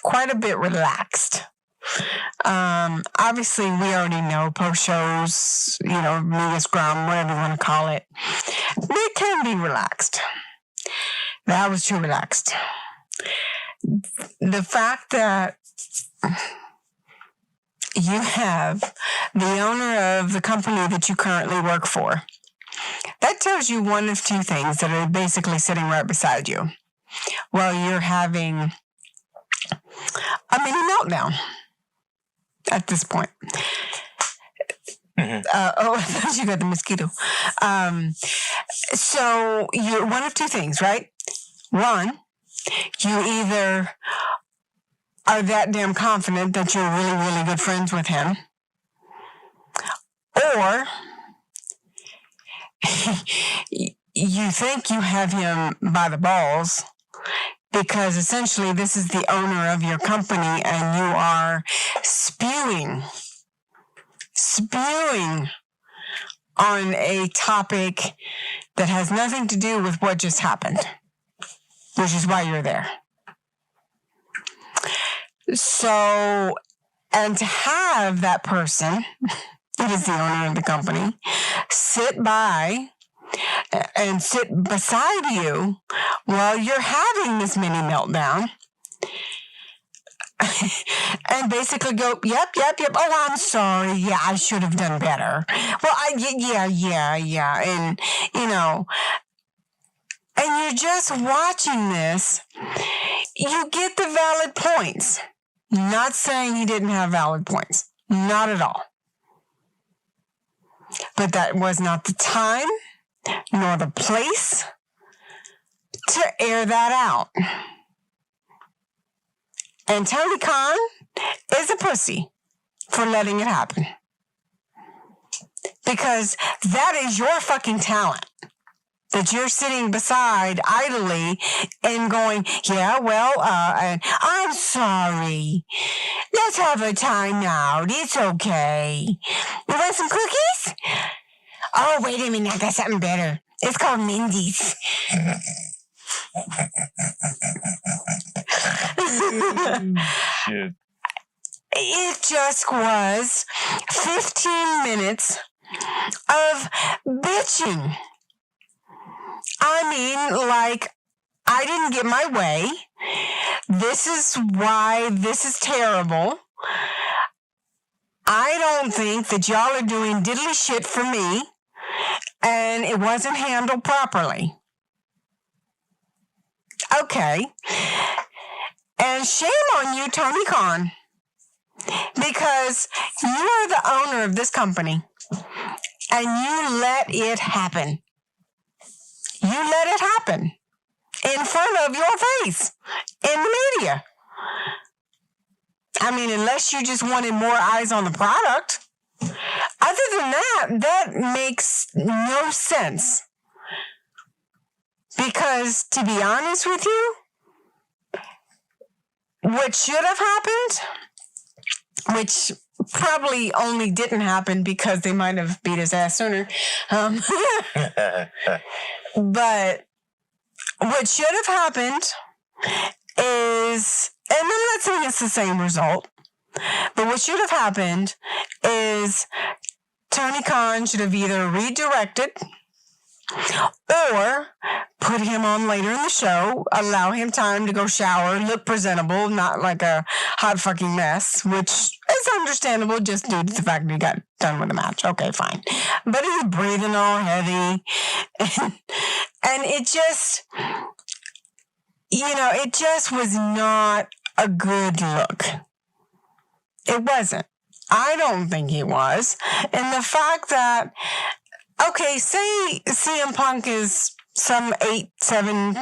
quite a bit relaxed. Obviously, we already know post shows, media scrum, whatever you want to call it, they can be relaxed. That was too relaxed. The fact that you have the owner of the company that you currently work for, that tells you one of two things that are basically sitting right beside you while you're having a mini meltdown at this point. I thought you got the mosquito. So you're one of two things, right? One, you either are that damn confident that you're really, really good friends with him, or you think you have him by the balls because essentially this is the owner of your company and you are spewing on a topic that has nothing to do with what just happened, which is why you're there. So, and to have that person, that is the owner of the company, sit beside you while you're having this mini meltdown and basically go, yep. Oh, I'm sorry. Yeah, I should have done better. Well, yeah. And, and you're just watching this. You get the valid points. Not saying he didn't have valid points. Not at all. But that was not the time nor the place to air that out. And Tony Khan is a pussy for letting it happen. Because that is your fucking talent. That you're sitting beside idly and going, yeah, well, I'm sorry. Let's have a timeout. It's okay. You want some cookies? Oh, wait a minute. I got something better. It's called Mindy's. Shit. It just was 15 minutes of bitching. I mean, like, I didn't get my way. This is why this is terrible. I don't think that y'all are doing diddly shit for me, and it wasn't handled properly. Okay. And shame on you, Tony Khan, because you are the owner of this company, and you let it happen. You let it happen in front of your face in the media. I mean, unless you just wanted more eyes on the product. Other than that, that makes no sense. Because, to be honest with you, what should have happened, which probably only didn't happen because they might have beat his ass sooner. But what should have happened is, and I'm not saying it's the same result, but what should have happened is Tony Khan should have either redirected or put him on later in the show, allow him time to go shower, look presentable, not like a hot fucking mess, which is understandable just due to the fact that he got done with the match. Okay, fine. But he was breathing all heavy. And it just, it just was not a good look. It wasn't. I don't think it was. And the fact that, okay, say CM Punk is some 8, 7,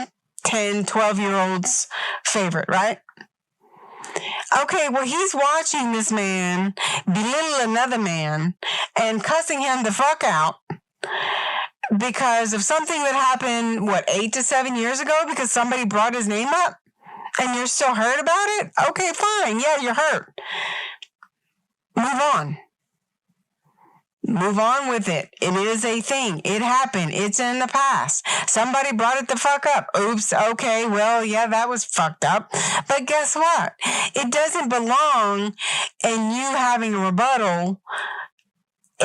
10, 12-year-old's favorite, right? Okay, well, he's watching this man belittle another man and cussing him the fuck out because of something that happened, 8 to 7 years ago because somebody brought his name up and you're still hurt about it? Okay, fine. Yeah, you're hurt. Move on. Move on with it. It is a thing. It happened. It's in the past. Somebody brought it the fuck up. Oops. Okay. Well, yeah, that was fucked up. But guess what? It doesn't belong in you having a rebuttal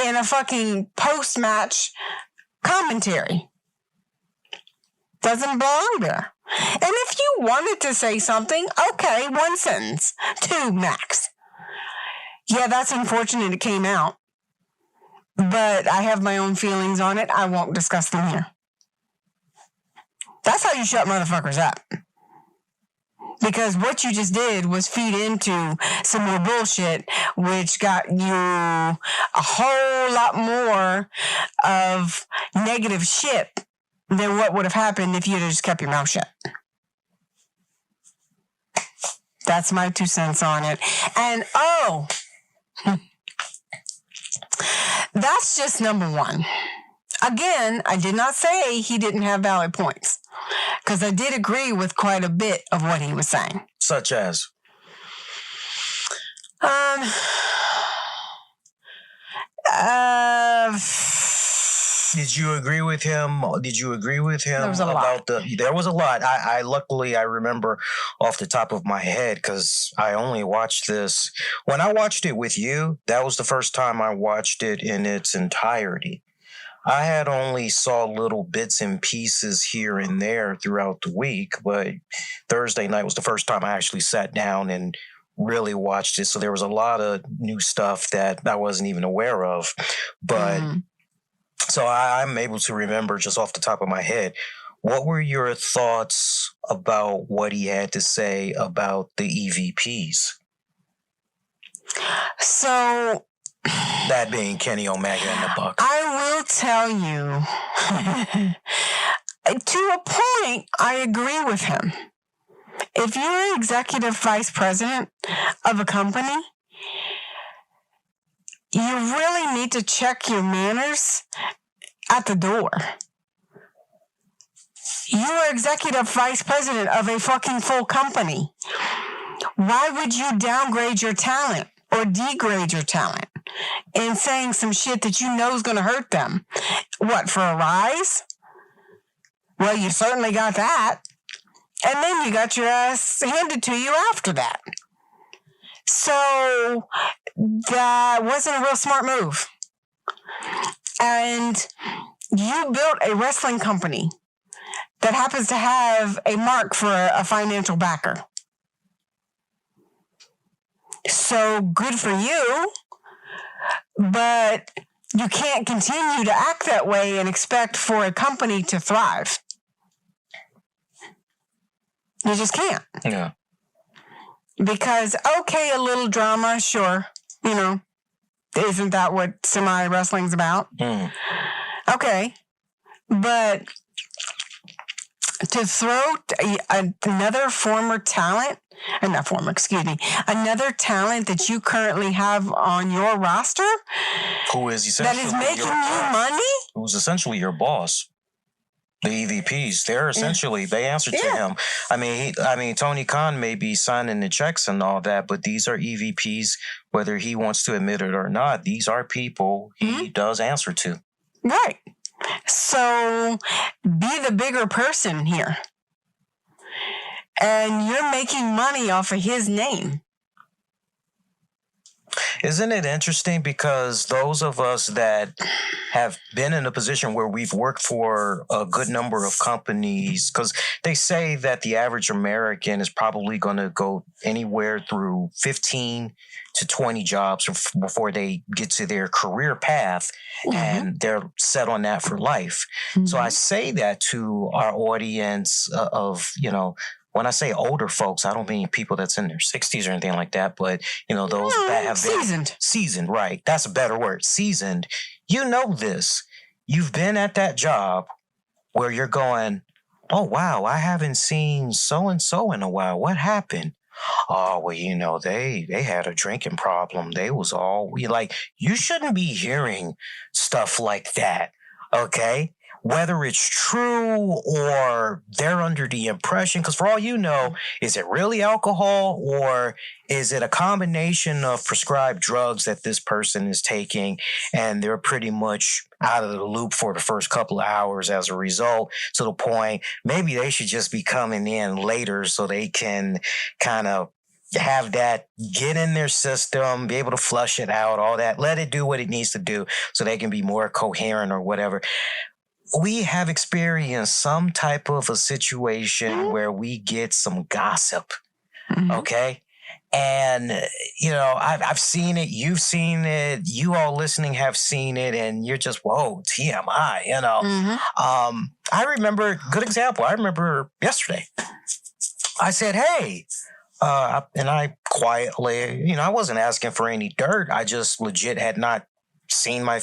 in a fucking post-match commentary. Doesn't belong there. And if you wanted to say something, okay, 1 sentence, 2 max. Yeah, that's unfortunate it came out. But I have my own feelings on it. I won't discuss them here. That's how you shut motherfuckers up. Because what you just did was feed into some more bullshit, which got you a whole lot more of negative shit than what would have happened if you'd have just kept your mouth shut. That's my 2 cents on it. And that's just number 1. Again, I did not say he didn't have valid points, because I did agree with quite a bit of what he was saying. Such as? Did you agree with him? There was a lot. There was a lot. I luckily remember off the top of my head, because I only watched this. When I watched it with you, that was the first time I watched it in its entirety. I had only saw little bits and pieces here and there throughout the week, but Thursday night was the first time I actually sat down and really watched it. So there was a lot of new stuff that I wasn't even aware of. But so I'm able to remember just off the top of my head. What were your thoughts about what he had to say about the EVPs? So, that being Kenny Omega and the Bucks. I will tell you, to a point, I agree with him. If you're an executive vice president of a company, you really need to check your manners at the door. You're executive vice president of a fucking full company. Why would you downgrade your talent or degrade your talent in saying some shit that you know is going to hurt them? What, for a rise? Well, you certainly got that. And then you got your ass handed to you after that. So that wasn't a real smart move. And you built a wrestling company that happens to have a mark for a financial backer. So good for you, but you can't continue to act that way and expect for a company to thrive. You just can't. Yeah. Because, okay, a little drama, sure. You know, isn't that what semi-wrestling's about? Okay. But to throw another former talent, another talent that you currently have on your roster, who is essentially that is making you money? Who's essentially your boss. The EVPs, they're essentially, they answer to him. I mean, Tony Khan may be signing the checks and all that, but these are EVPs, whether he wants to admit it or not. These are people he does answer to. Right. So be the bigger person here. And you're making money off of his name. Isn't it interesting? Because those of us that have been in a position where we've worked for a good number of companies, because they say that the average American is probably going to go anywhere through 15 to 20 jobs before they get to their career path, and they're set on that for life. So I say that to our audience of, you know, when I say older folks, I don't mean people that's in their 60s or anything like that, but, you know, those that have been seasoned, right? That's a better word. Seasoned. You know this. You've been at that job where you're going, oh, wow, I haven't seen so-and-so in a while. What happened? Oh, well, you know, they had a drinking problem. They was all like, you shouldn't be hearing stuff like that. Okay. whether it's true or they're under the impression, because for all you know, is it really alcohol or is it a combination of prescribed drugs that this person is taking and they're pretty much out of the loop for the first couple of hours as a result, to the point maybe they should just be coming in later so they can kind of have that get in their system, be able to flush it out, all that, let it do what it needs to do so they can be more coherent or whatever. We have experienced some type of a situation where we get some gossip, okay? And, you know, I've seen it, you've seen it, you all listening have seen it, and you're just, whoa, TMI, you know. I remember, good example, I remember yesterday, I said, hey, and I quietly, you know, I wasn't asking for any dirt, I just legit had not seen my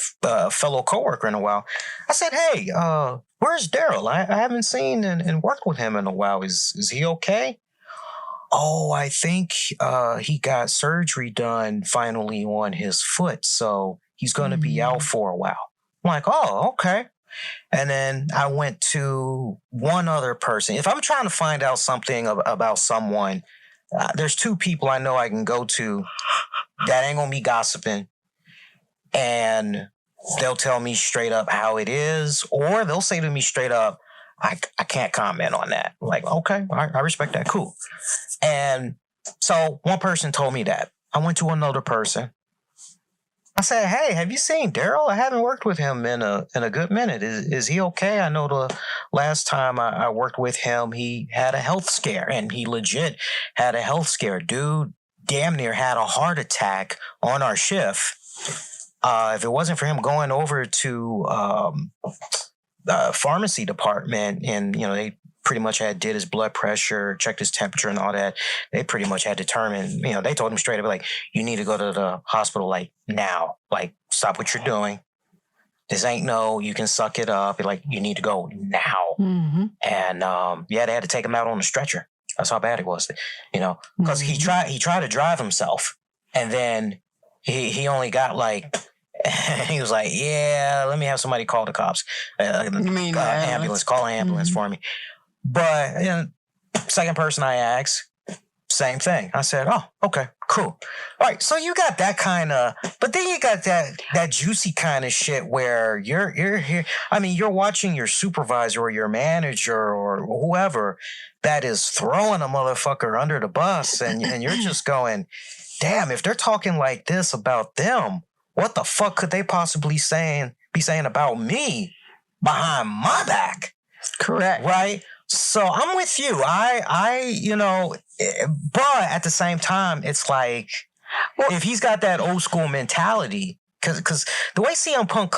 fellow coworker in a while. I said, hey, where's Daryl? I haven't seen and worked with him in a while. Is he okay? Oh, I think he got surgery done finally on his foot, so he's going to be out for a while. I'm like, oh, okay. And then I went to one other person. If I'm trying to find out something about someone, there's two people I know I can go to that ain't going to be gossiping. And they'll tell me straight up how it is, or they'll say to me straight up, I can't comment on that. I'm like, okay, I respect that. Cool. And so one person told me that. I went to another person. I said, hey, have you seen Daryl? I haven't worked with him in a good minute. Is he okay? I know the last time I worked with him, he had a health scare, and he legit had a health scare. Dude damn near had a heart attack on our shift. If it wasn't for him going over to the pharmacy department, and, you know, they pretty much did his blood pressure, checked his temperature and all that, they pretty much had determined, you know, they told him straight up, like, you need to go to the hospital, like, now. Like, stop what you're doing. This ain't no, you can suck it up. Like, you need to go now. And, yeah, they had to take him out on a stretcher. That's how bad it was, you know, because he tried to drive himself, and then he only got like, he was like, yeah, let me have somebody call the cops. Ambulance, call an ambulance for me. But, you know, second person I asked, same thing. I said, oh, okay, cool. All right, so you got that kind of, but then you got that juicy kind of shit where you're here. I mean, you're watching your supervisor or your manager or whoever that is throwing a motherfucker under the bus, and you're just going, damn, if they're talking like this about them, what the fuck could they possibly be saying about me behind my back? Correct. Right? So I'm with you. I you know, but at the same time, it's like, if he's got that old school mentality, because the way CM Punk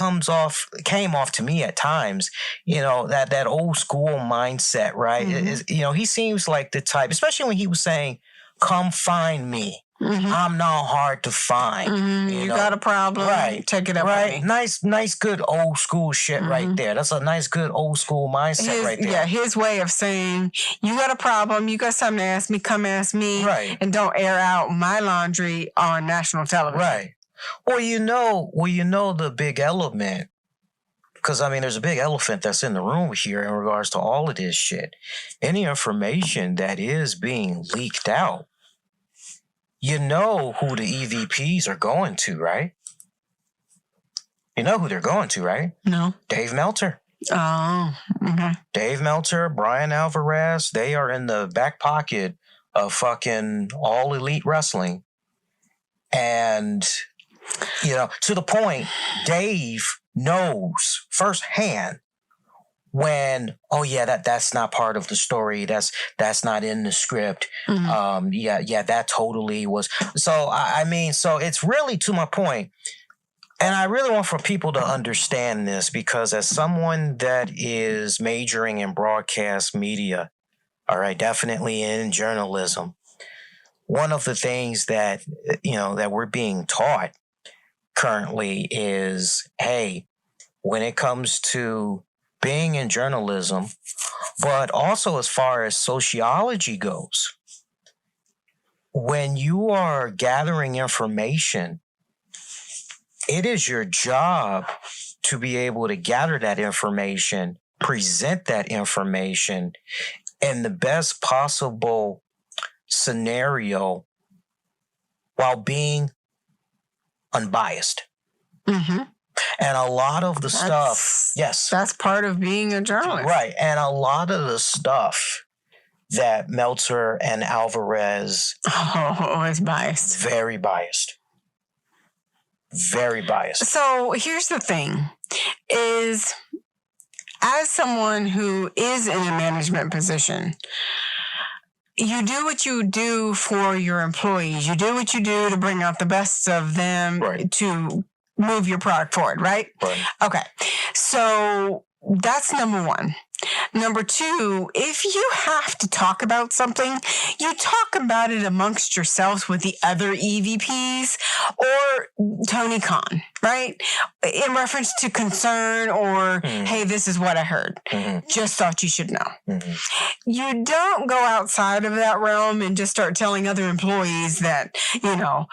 came off to me at times, you know, that old school mindset, right? Is, you know, he seems like the type, especially when he was saying, come find me. I'm not hard to find. You got a problem, right? Take it up. Right, nice, good old school shit right there. That's a nice, good old school mindset right there. Yeah, his way of saying, you got a problem, you got something to ask me, come ask me, right? And don't air out my laundry on national television, right? Well, you know the big element, because I mean, there's a big elephant that's in the room here in regards to all of this shit. Any information that is being leaked out, you know who the EVPs are going to, right? You know who they're going to, right? No. Dave Meltzer. Oh, okay. Dave Meltzer, Brian Alvarez, they are in the back pocket of fucking All Elite Wrestling. And, you know, to the point, Dave knows firsthand when, oh yeah, that's not part of the story. That's not in the script. Yeah, that totally was. So I mean, so it's really to my point, and I really want for people to understand this, because as someone that is majoring in broadcast media, all right, definitely in journalism, one of the things that, you know, that we're being taught currently is, hey, when it comes to being in journalism, but also as far as sociology goes, when you are gathering information, it is your job to be able to gather that information, present that information in the best possible scenario while being unbiased. Mm-hmm. And a lot of the stuff, yes. That's part of being a journalist. Right. And a lot of the stuff that Meltzer and Alvarez... is biased. Very biased. Very biased. So here's the thing, is as someone who is in a management position, you do what you do for your employees. You do what you do to bring out the best of them, right, to move your product forward, right? Right. Okay. So that's number one. Number two, if you have to talk about something, you talk about it amongst yourselves with the other EVPs or Tony Khan, right? In reference to concern or, hey, this is what I heard. Just thought you should know. You don't go outside of that realm and just start telling other employees that, you know,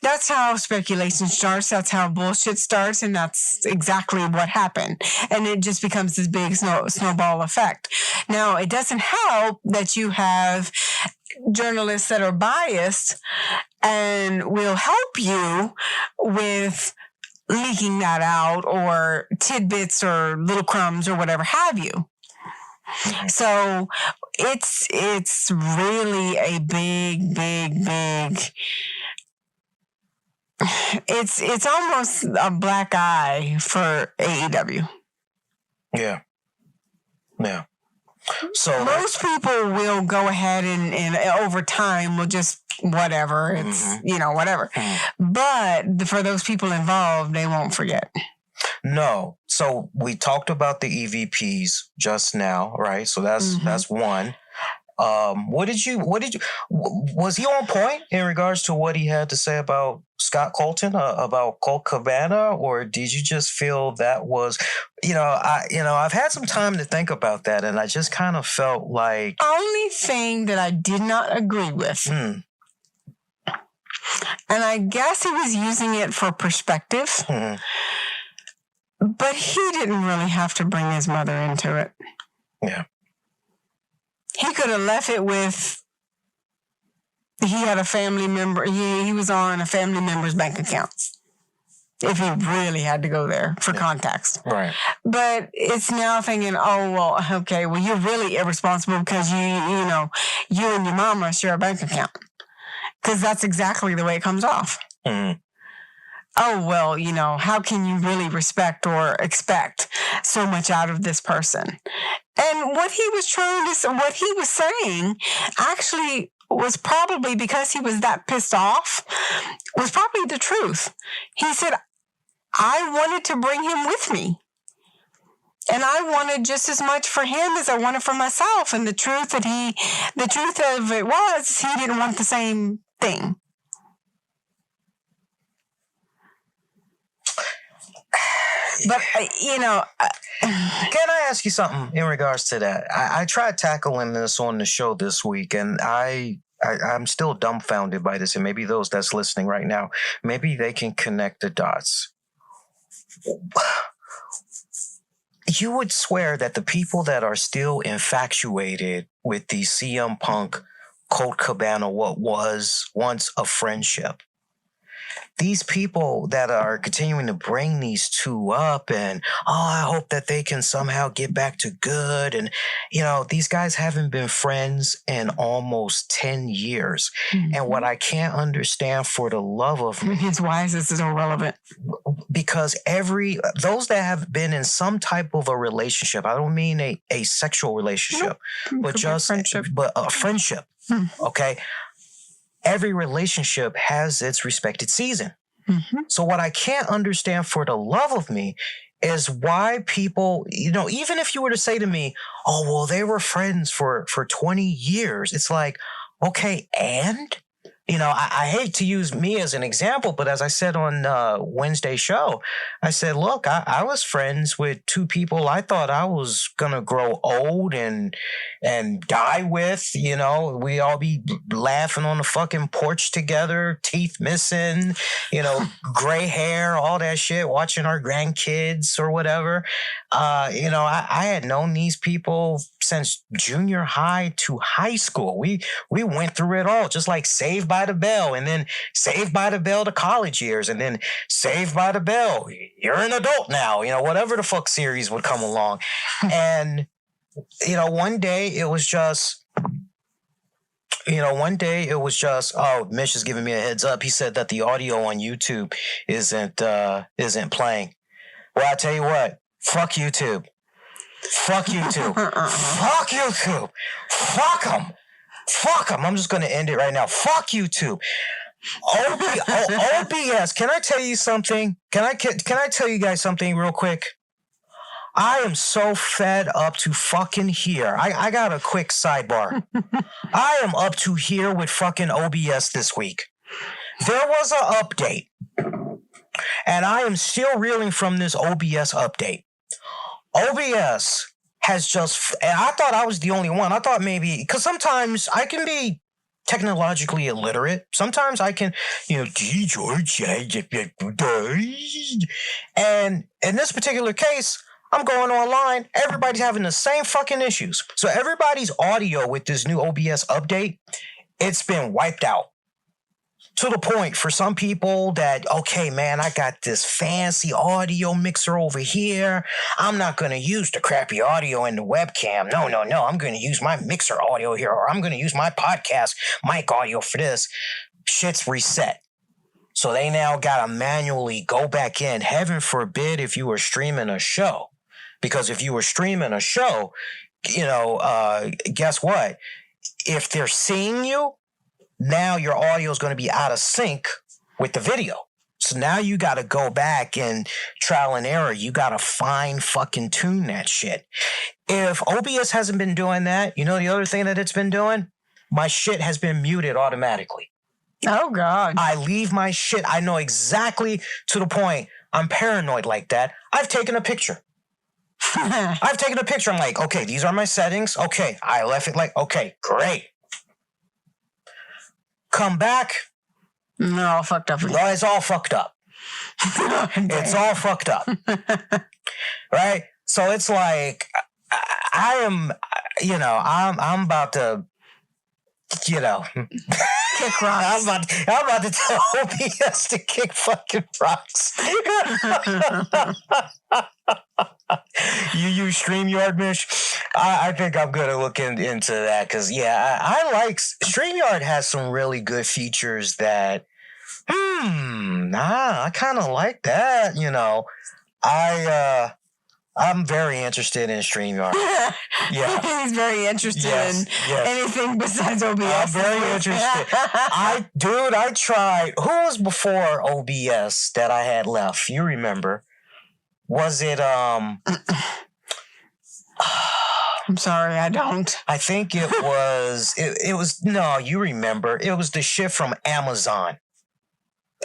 That's how speculation starts. That's how bullshit starts. And that's exactly what happened. And it just becomes this big snowball effect. Now, it doesn't help that you have journalists that are biased and will help you with leaking that out or tidbits or little crumbs or whatever have you. So it's really a big it's almost a black eye for AEW. Yeah. So most people will go ahead and over time will just whatever. It's, whatever. But for those people involved, they won't forget. No. So we talked about the EVPs just now, right? So that's one. Was he on point in regards to what he had to say about Scott Colton, about Colt Cabana, or did you just feel that was, I've had some time to think about that, and I just kind of felt like only thing that I did not agree with, and I guess he was using it for perspective, but he didn't really have to bring his mother into it. Yeah. He could have left it with he had a family member. He was on a family member's bank accounts. If he really had to go there for context. Right. But it's now thinking, you're really irresponsible because you and your mama share a bank account. Because that's exactly the way it comes off. Mm-hmm. How can you really respect or expect so much out of this person? And what he was saying actually was probably, because he was that pissed off, was probably the truth. He said, I wanted to bring him with me. And I wanted just as much for him as I wanted for myself. And the truth of it was, he didn't want the same thing. But, can I ask you something in regards to that? I tried tackling this on the show this week, and I'm still dumbfounded by this, and maybe those that's listening right now, maybe they can connect the dots. You would swear that the people that are still infatuated with the CM Punk, Colt Cabana, what was once a friendship, these people that are continuing to bring these two up and, I hope that they can somehow get back to good. And, these guys haven't been friends in almost 10 years. Mm-hmm. And what I can't understand for the love of me. Why is this irrelevant? Because those that have been in some type of a relationship, I don't mean a sexual relationship, but just a friendship. Okay. Every relationship has its respected season. Mm-hmm. So what I can't understand for the love of me is why people, even if you were to say to me, they were friends for 20 years. It's like, okay, and I hate to use me as an example, but as I said on Wednesday's show, I said, look, I was friends with two people I thought I was going to grow old and die with. We all be laughing on the fucking porch together, teeth missing, gray hair, all that shit, watching our grandkids or whatever. I had known these people since junior high to high school. We went through it all, just like Saved by the Bell, and then Saved by the Bell to college years, and then Saved by the Bell, you're an adult now, whatever the fuck series would come along. And, one day it was just, oh, Mish is giving me a heads up. He said that the audio on YouTube isn't playing. Well, I tell you what, fuck YouTube. Fuck YouTube. Fuck YouTube. Fuck them. Fuck them. I'm just going to end it right now. Fuck YouTube. OBS. Can I tell you something? Can I tell you guys something real quick? I am so fed up to fucking here. I got a quick sidebar. I am up to here with fucking OBS this week. There was an update, and I am still reeling from this OBS update. OBS has just, and I thought I was the only one. I thought maybe, because sometimes I can be technologically illiterate. Sometimes I can, George, and in this particular case, I'm going online. Everybody's having the same fucking issues. So everybody's audio with this new OBS update, it's been wiped out. To the point for some people that, okay, man, I got this fancy audio mixer over here. I'm not going to use the crappy audio in the webcam. No. I'm going to use my mixer audio here, or I'm going to use my podcast mic audio for this. Shit's reset. So they now got to manually go back in. Heaven forbid if you were streaming a show. Because if you were streaming a show, guess what? If they're seeing you, now your audio is going to be out of sync with the video. So now you got to go back and trial and error. You got to fine fucking tune that shit. If OBS hasn't been doing that, the other thing that it's been doing? My shit has been muted automatically. Oh, God. I leave my shit. I know exactly, to the point. I'm paranoid like that. I've taken a picture. I'm like, okay, these are my settings. Okay, I left it like, okay, great. Come back. They're all fucked up. No, it's all fucked up. It's all fucked up. Right? So it's like, I'm about to, kick rocks. I'm about to tell OBS to kick fucking rocks. You use StreamYard, Mish? I think I'm going to look into that because, I like StreamYard has some really good features that, I kind of like that, I'm very interested in StreamYard. Yeah. He's very interested in anything besides OBS. I'm very interested. I tried. Who was before OBS that I had left? You remember? Was it, I'm sorry, I don't. I think it was, no, you remember. It was the shit from Amazon.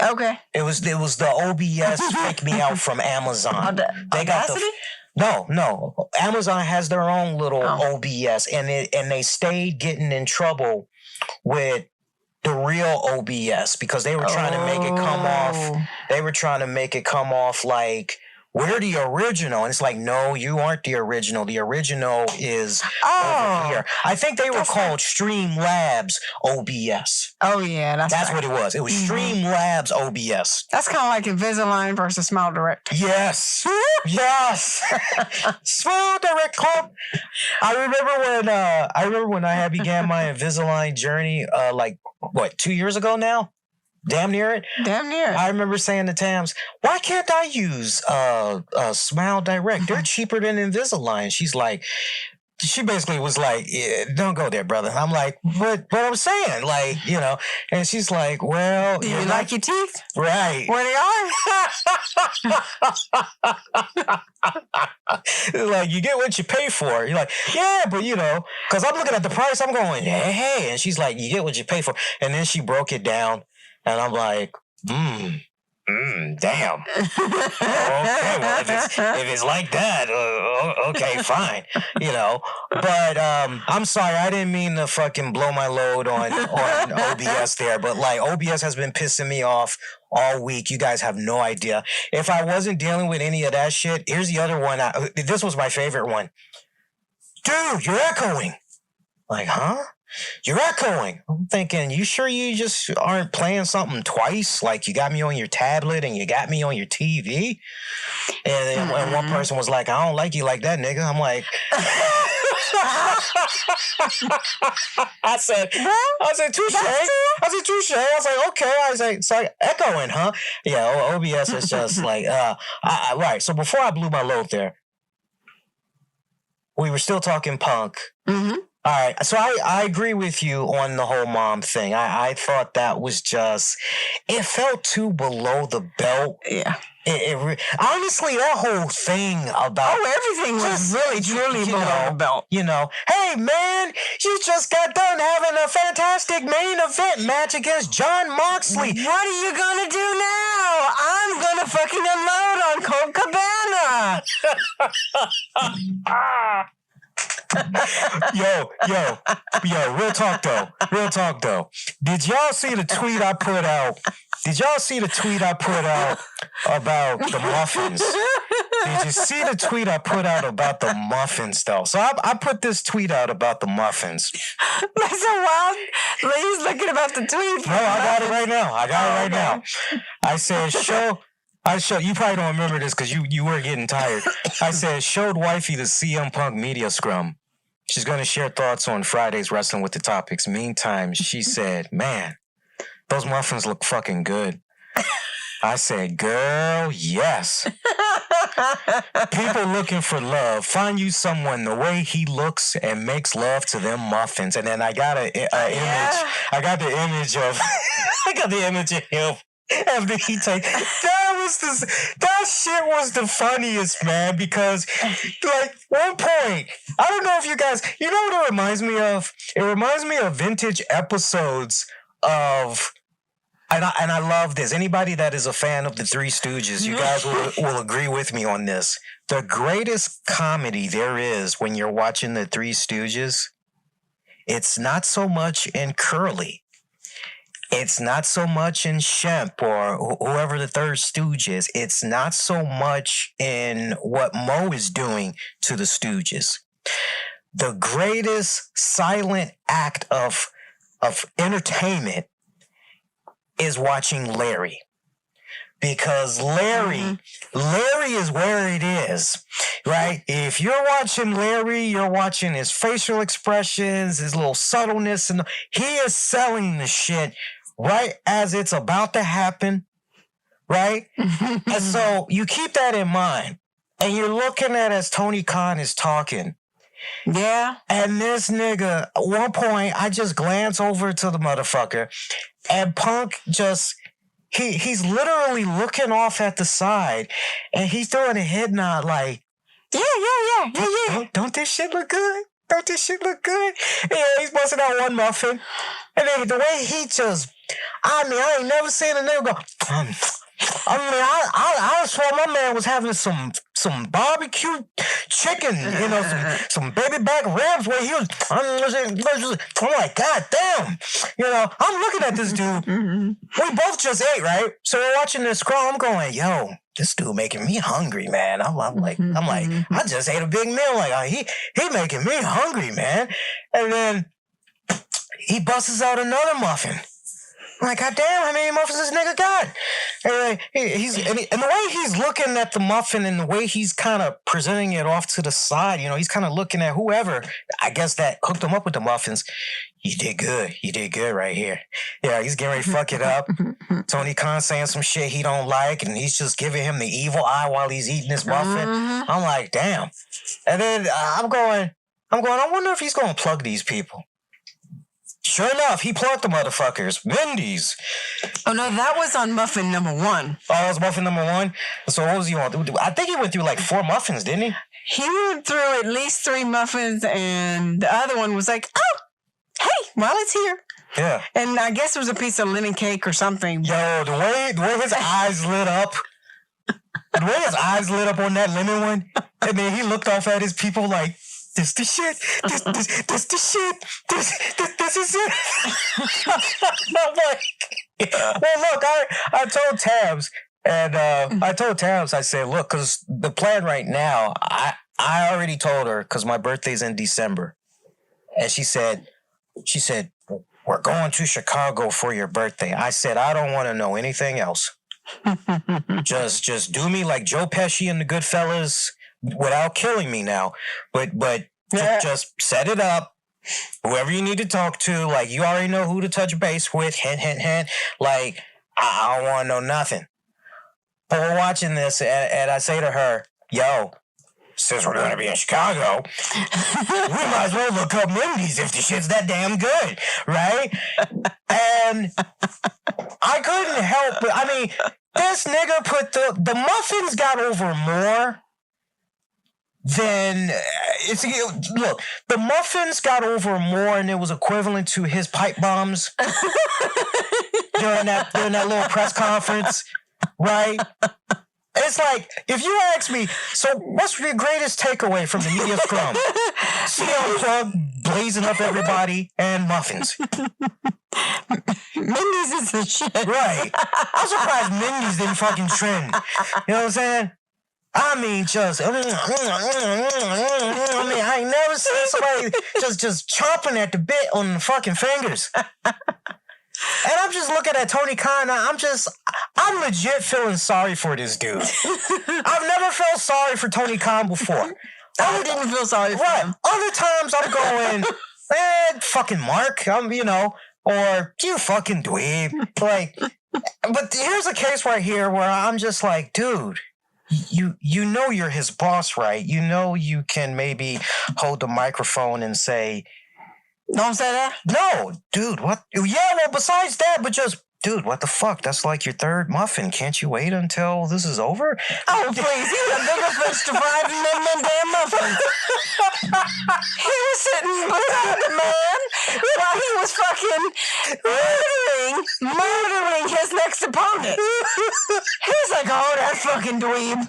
Okay. It was the OBS fake me out from Amazon. They got No. Amazon has their own little OBS, and they stayed getting in trouble with the real OBS because they were trying to make it come off. They were trying to make it come off like, we're the original. And it's like, no, you aren't the original. The original is over here. I think they were called Streamlabs OBS. Oh, yeah. That's right. What it was. It was Streamlabs OBS. That's kind of like Invisalign versus Smile Direct. Yes. Yes. Smile Direct Club. I remember when I had began my Invisalign journey, 2 years ago now? Damn near it. I remember saying to Tams, why can't I use Smile Direct? They're cheaper than Invisalign. She's like, she basically was like, yeah, don't go there, brother. I'm like, but I'm saying, like, and she's like, well, Do you like your teeth? Right. Where they are? Like, you get what you pay for. You're like, yeah, but because I'm looking at the price, I'm going, hey. And she's like, you get what you pay for. And then she broke it down. And I'm like, damn. Okay, well, if it's like that, okay, fine. But I'm sorry, I didn't mean to fucking blow my load on OBS there. But like, OBS has been pissing me off all week. You guys have no idea. If I wasn't dealing with any of that shit, here's the other one. This was my favorite one. Dude, you're echoing. Like, huh? You're echoing. I'm thinking, you sure you just aren't playing something twice? Like, you got me on your tablet and you got me on your TV? And one person was like, I don't like you like that, nigga. I'm like... I said, touche. I said, touche. I was like, okay. I was like, so echoing, huh? Yeah, OBS is just like, right. So before I blew my load there, we were still talking Punk. Mm-hmm. All right, so I agree with you on the whole mom thing. I thought that was just, it felt too below the belt. Yeah. Honestly, that whole thing about... everything was really, truly below the belt. Hey, man, you just got done having a fantastic main event match against John Moxley. What are you going to do now? I'm going to fucking unload on Colt Cabana. Yo, real talk though. Did y'all see the tweet I put out? About the muffins? Did you see the tweet I put out about the muffins though? So I put this tweet out about the muffins. That's so wild. Lee's looking about the tweet. No, I got it right now. I said, you probably don't remember this because you were getting tired. I said, showed wifey the CM Punk media scrum. She's going to share thoughts on Friday's Wrestling with the Topics. Meantime, she said, man, those muffins look fucking good. I said, girl, yes. People looking for love. Find you someone the way he looks and makes love to them muffins. And then I got an image. I got the image of him. After he take that shit was the funniest, man, because like one point, I don't know if you guys, you know what it reminds me of? It reminds me of vintage episodes of, and I love this. Anybody that is a fan of the Three Stooges, you guys will agree with me on this. The greatest comedy there is when you're watching the Three Stooges, it's not so much in Curly. It's not so much in Shemp or whoever the third stooge is. It's not so much in what Mo is doing to the Stooges. The greatest silent act of entertainment is watching Larry. Because Larry is where it is, right? If you're watching Larry, you're watching his facial expressions, his little subtleness, and he is selling the shit right as it's about to happen, right? And so you keep that in mind. And you're looking at as Tony Khan is talking. Yeah. And this nigga, at one point, I just glance over to the motherfucker, and Punk just... He's literally looking off at the side, and he's doing a head nod like, yeah. Don't this shit look good? Yeah, he's busting out one muffin. And then the way he just, I ain't never seen a nigga go, I swear my man was having some barbecue chicken, some baby back ribs where he was, I'm like, God damn. I'm looking at this dude. We both just ate, right? So we're watching this Scrum. I'm going, yo, this dude making me hungry, man. I'm like, I just ate a big meal. Like, he making me hungry, man. And then he busts out another muffin. I'm like, God damn, how many muffins this nigga got? And the way he's looking at the muffin and the way he's kind of presenting it off to the side, he's kind of looking at whoever, I guess, that hooked him up with the muffins. You did good right here. Yeah, he's getting ready to fuck it up. Tony Khan saying some shit he don't like, and he's just giving him the evil eye while he's eating this muffin. I'm like, damn. And then I'm going, I'm going, I wonder if he's going to plug these people. Sure enough, he plugged the motherfuckers. Wendy's. Oh, no, that was on muffin number 1. Oh, that was muffin number 1? So what was he on? I think he went through like 4 muffins, didn't he? He went through at least 3 muffins, and the other one was like, oh, hey, while it's here. Yeah. And I guess it was a piece of lemon cake or something. Yo, the way his eyes lit up. The way his eyes lit up on that lemon one. And then he looked off at his people like, this the shit. This the shit. This is it. I'm like, well, look, I told Tams, and I said, look, because the plan right now, I already told her, because my birthday's in December. And she said, we're going to Chicago for your birthday. I said, I don't want to know anything else. just do me like Joe Pesci and the Goodfellas without killing me now. But just set it up. Whoever you need to talk to, like you already know who to touch base with. Hint. Like I don't want to know nothing. But we're watching this, and I say to her, "Yo, since we're going to be in Chicago, we might as well look up Wendy's if the shit's that damn good, right?" And I couldn't help but, I mean, this nigga put the muffins got over more than look, the muffins got over more, and it was equivalent to his pipe bombs during that little press conference, right? It's like, if you ask me, so what's your greatest takeaway from the media scrum? CM Punk blazing up everybody and muffins. Mindy's is the shit. Right. I'm surprised Mindy's didn't fucking trend. You know what I'm saying? I mean, I ain't never seen somebody just chomping at the bit on the fucking fingers. And I'm just looking at Tony Khan. I'm legit feeling sorry for this dude. I've never felt sorry for Tony Khan before. I didn't feel sorry for him. Other times I'm going, fucking Mark, or you fucking dweeb. Like, but here's a case right here where I'm just like, dude, you know you're his boss, right? You know you can maybe hold the microphone and say, don't say that? No, dude, what? Yeah, well, besides that, but just, dude, what the fuck? That's like your 3rd muffin. Can't you wait until this is over? Oh, please. He had a bigger fish to fry than them damn muffins. He was sitting beside the man while he was fucking murdering his next opponent. He's like, oh, that fucking dweeb.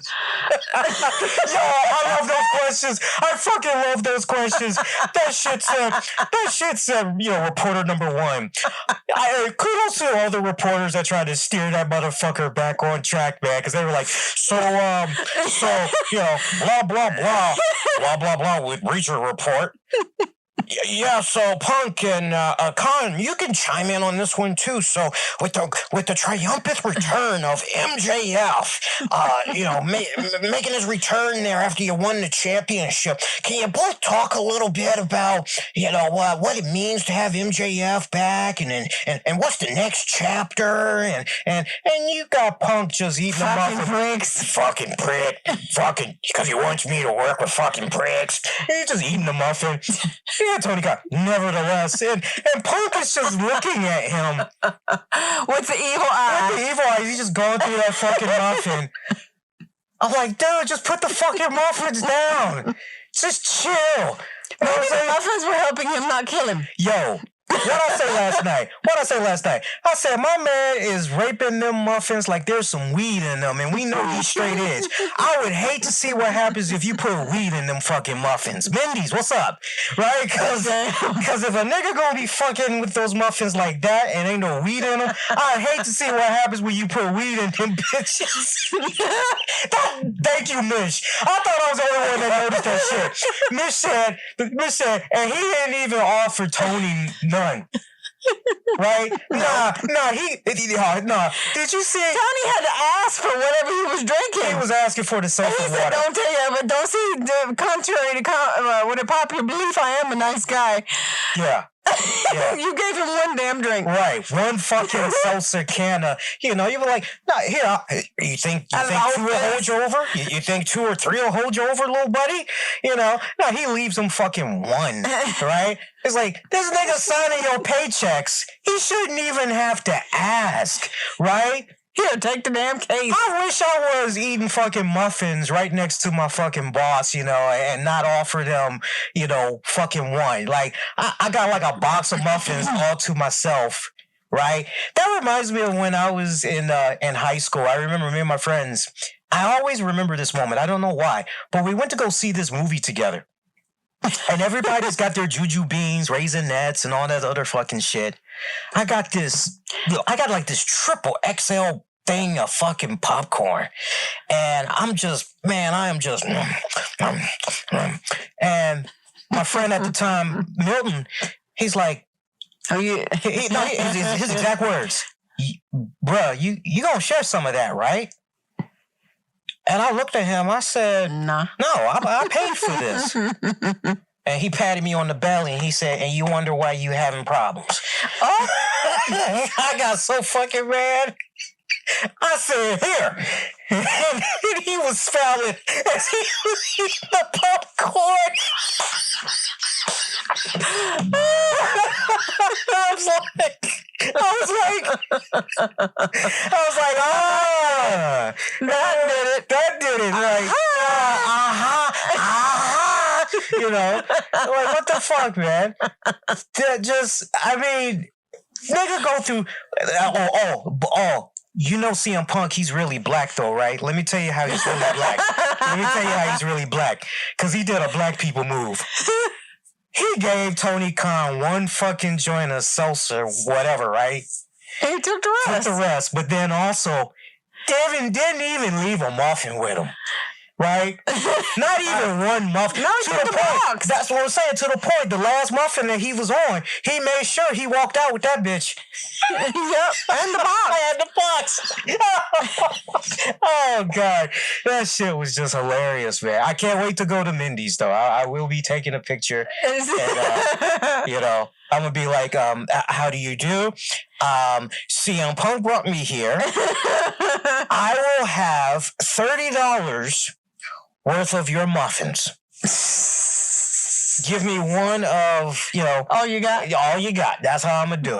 Yo, I love those questions. I fucking love those questions. That shit said, reporter number 1. Kudos to all the reporters that tried to steer that motherfucker back on track, man, because they were like, blah, blah, blah, blah, blah, blah, with Reacher Report. Yeah, so Punk and Khan, you can chime in on this one too. So with the triumphant return of MJF, making his return there after you won the championship, can you both talk a little bit about what it means to have MJF back, and what's the next chapter, and you got Punk just eating them up. Fucking prick, because he wants me to work with fucking pricks. He's just eating the muffin. Yeah, Tony Khan. Nevertheless, and Punk is just looking at him with the evil eye. With the evil eyes, he's just going through that fucking muffin. I'm like, dude, just put the fucking muffins down. Just chill. Maybe the muffins were helping him not kill him. Yo. What I say last night? I said, my man is raping them muffins like there's some weed in them, and we know he's straight edge. I would hate to see what happens if you put weed in them fucking muffins. Mindy's, what's up? Right? Because if a nigga gonna be fucking with those muffins like that and ain't no weed in them, I'd hate to see what happens when you put weed in them bitches. Thank you, Mish. I thought I was the only one that noticed that shit. Mish said, and he didn't even offer Tony none. Right? Nah. Did you see? Tony had to ask for whatever he was drinking. He was asking for the soda water. Don't tell you, but don't see, contrary to what a popular belief, I am a nice guy. Yeah. Yeah. You gave him one damn drink. Right, one fucking seltzer can of, you know, you were like, nah, here, you think two will hold you over? You think 2 or 3 will hold you over, little buddy? You know, no, he leaves him fucking 1, right? It's like, this nigga signing your paychecks, he shouldn't even have to ask, right? Here, take the damn case. I wish I was eating fucking muffins right next to my fucking boss, you know, and not offer them, you know, fucking 1. Like, I got like a box of muffins all to myself, right? That reminds me of when I was in high school. I remember me and my friends, I always remember this moment. I don't know why, but we went to go see this movie together. And everybody's got their juju beans, raisinets, and all that other fucking shit. I got like this triple XL thing of fucking popcorn. And I am just, and my friend at the time, Milton, he's like, oh, yeah. His exact words, bruh, you gonna share some of that, right? And I looked at him, I said, nah. No, I paid for this. And he patted me on the belly and he said, and you wonder why you having problems. Oh, I got so fucking mad. I said, here. And he was spouting as he was eating the popcorn. I was like, ah, that did it. Like, you know, like, what the fuck, man? Nigga go through, you know CM Punk, he's really black though, right? Let me tell you how he's really black. Because he did a black people move. He gave Tony Khan 1 fucking joint of seltzer, whatever, right? And he took the rest. But then also, didn't even leave a muffin with him. Right? Not even 1 muffin. No, he took the box. That's what I'm saying. To the point, the last muffin that he was on, he made sure he walked out with that bitch. Yep, and the box. Oh, God. That shit was just hilarious, man. I can't wait to go to Mindy's, though. I will be taking a picture. And, you know, I'm going to be like, how do you do? CM Punk brought me here. I will have $30 worth of your muffins. Give me 1 of, you know. All you got? All you got. That's how I'm going to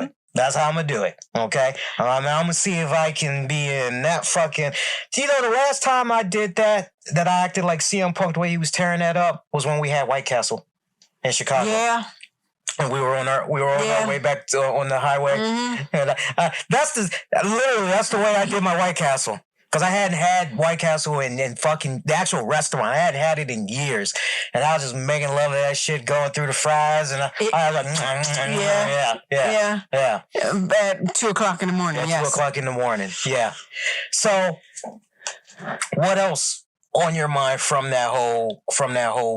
do it. Okay? I'm going to see if I can be in that fucking... You know, the last time I did that I acted like CM Punk the way he was tearing that up was when we had White Castle in Chicago. Yeah. And we were on our way back on the highway. Mm-hmm. And that's the way I did my White Castle. Because I hadn't had White Castle in fucking the actual restaurant. I hadn't had it in years. And I was just making love of that shit, going through the fries. And I was like, yeah. At 2 o'clock in the morning, yes. 2 o'clock in the morning, yeah. So, what else on your mind from that whole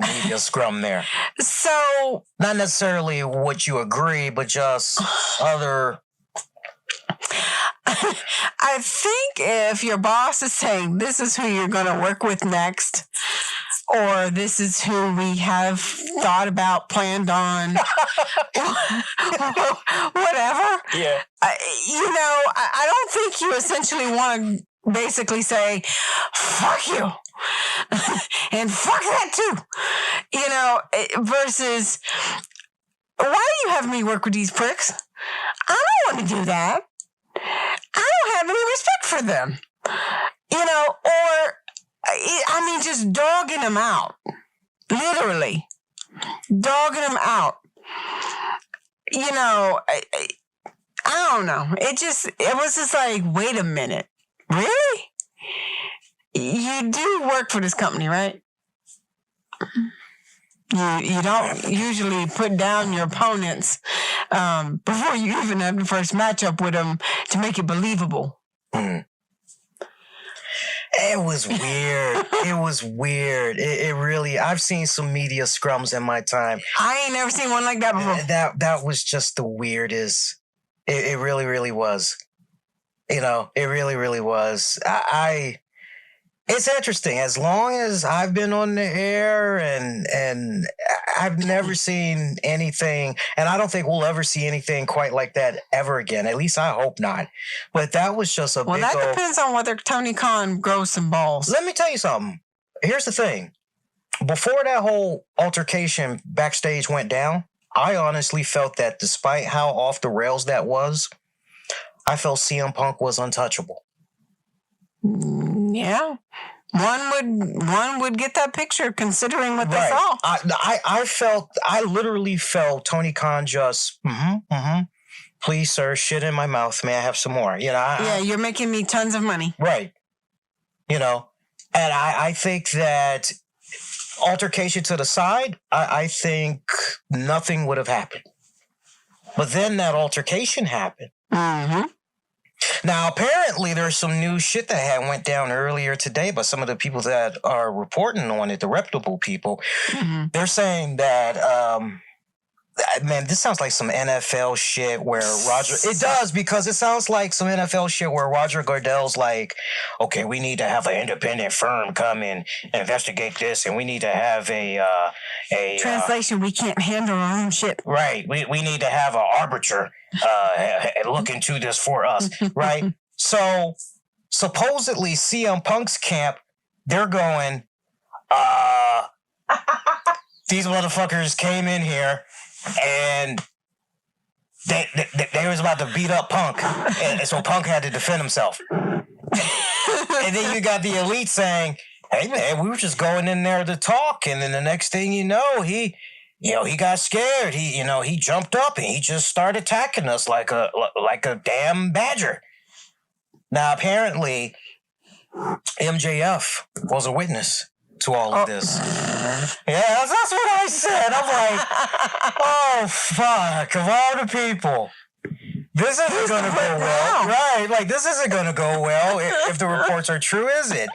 media scrum there? So, not necessarily what you agree, but just other... I think if your boss is saying this is who you're going to work with next, or this is who we have thought about, planned on, whatever. Yeah. I don't think you essentially want to basically say, fuck you. And fuck that too. Versus, why do you have me work with these pricks? I don't want to do that. I don't have any respect for them. Just dogging them out. Literally. Dogging them out. I don't know. It was just like, wait a minute. Really? You do work for this company, right? You don't usually put down your opponents before you even have the first matchup with them to make it believable. It was weird. It really, I've seen some media scrums in my time. I ain't never seen one like that before. That was just the weirdest. It really, really was. It really, really was. It's interesting. As long as I've been on the air and I've never seen anything, and I don't think we'll ever see anything quite like that ever again. At least I hope not. But that was just a Well, big that depends on whether Tony Khan grows some balls. Let me tell you something. Here's the thing. Before that whole altercation backstage went down, I honestly felt that despite how off the rails that was, I felt CM Punk was untouchable. Yeah. One would get that picture considering what they saw. I literally felt Tony Khan just, please, sir, shit in my mouth. May I have some more? You know, you're making me tons of money. Right. You know, and I think that altercation to the side, I think nothing would have happened. But then that altercation happened. Mm-hmm. Now, apparently, there's some new shit that had went down earlier today by some of the people that are reporting on it, the reputable people. Mm-hmm. They're saying that, man, this sounds like some NFL shit where Roger... It does, because it sounds like some NFL shit where Roger Goodell's like, okay, we need to have an independent firm come in and investigate this, and we need to have a Translation, we can't handle our own shit. Right. We need to have an arbiter look into this for us, right? So supposedly CM Punk's camp, they're going, these motherfuckers came in here and they was about to beat up Punk, and so Punk had to defend himself. And then you got the elite saying, hey man, we were just going in there to talk, and then the next thing you know, he got scared. He jumped up and he just started attacking us like a damn badger. Now, apparently, MJF was a witness to all of this. Yeah, that's what I said. I'm like, oh, fuck, of all the people, this isn't going to go well. Right, like, this isn't going to go well if the reports are true, is it?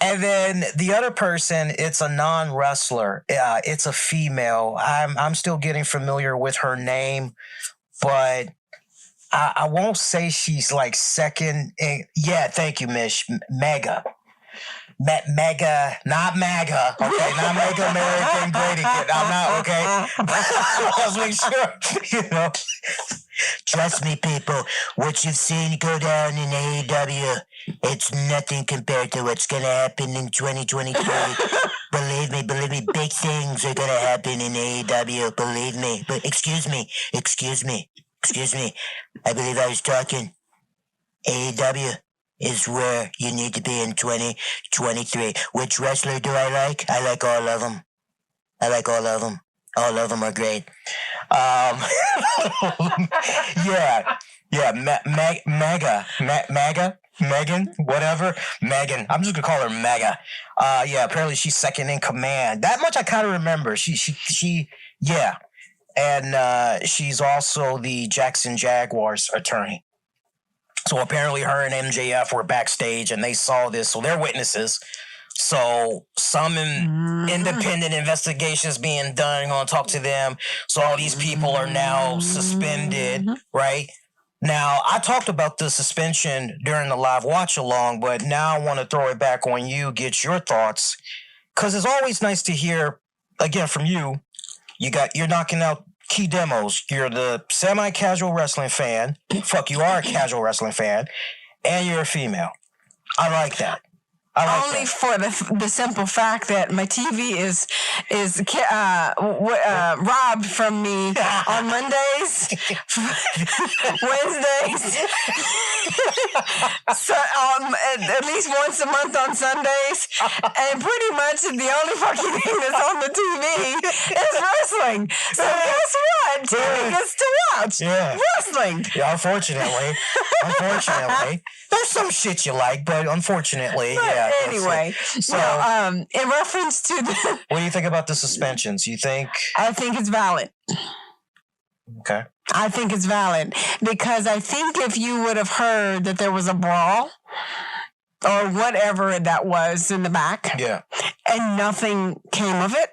And then the other person, it's a non-wrestler. It's a female. I'm still getting familiar with her name, but I won't say she's like second. Yeah, thank you, Mish. Mega. Mega, not MAGA, okay? Not Mega American Great Again. I'm not, okay? Let's make sure, Trust me, people, what you've seen go down in AEW, it's nothing compared to what's going to happen in 2023. Believe me, big things are going to happen in AEW, believe me. But excuse me. I believe I was talking. AEW is where you need to be in 2023. Which wrestler do I like? I like all of them. All of them are great. Megan, whatever. Megan. I'm just gonna call her Mega. Apparently she's second in command. That much I kind of remember. She. And she's also the Jackson Jaguars attorney. So apparently her and MJF were backstage and they saw this. So they're witnesses. So some independent investigations being done. Going to talk to them. So all these people are now suspended, right? Now, I talked about the suspension during the live watch along, but now I want to throw it back on you, get your thoughts. Because it's always nice to hear, again, from you. You're knocking out key demos. You're the semi-casual wrestling fan. Fuck, you are a casual wrestling fan. And you're a female. I like that. Only for the simple fact that my TV is robbed from me on Mondays, Wednesdays, so, at least once a month on Sundays, and pretty much the only fucking thing that's on the TV is wrestling. So guess what? TV gets to watch wrestling. Yeah, unfortunately. There's some shit you like, but unfortunately, Anyway, so in reference to the... What do you think about the suspensions? I think it's valid. Okay. I think it's valid because I think if you would have heard that there was a brawl or whatever that was in the back, and nothing came of it,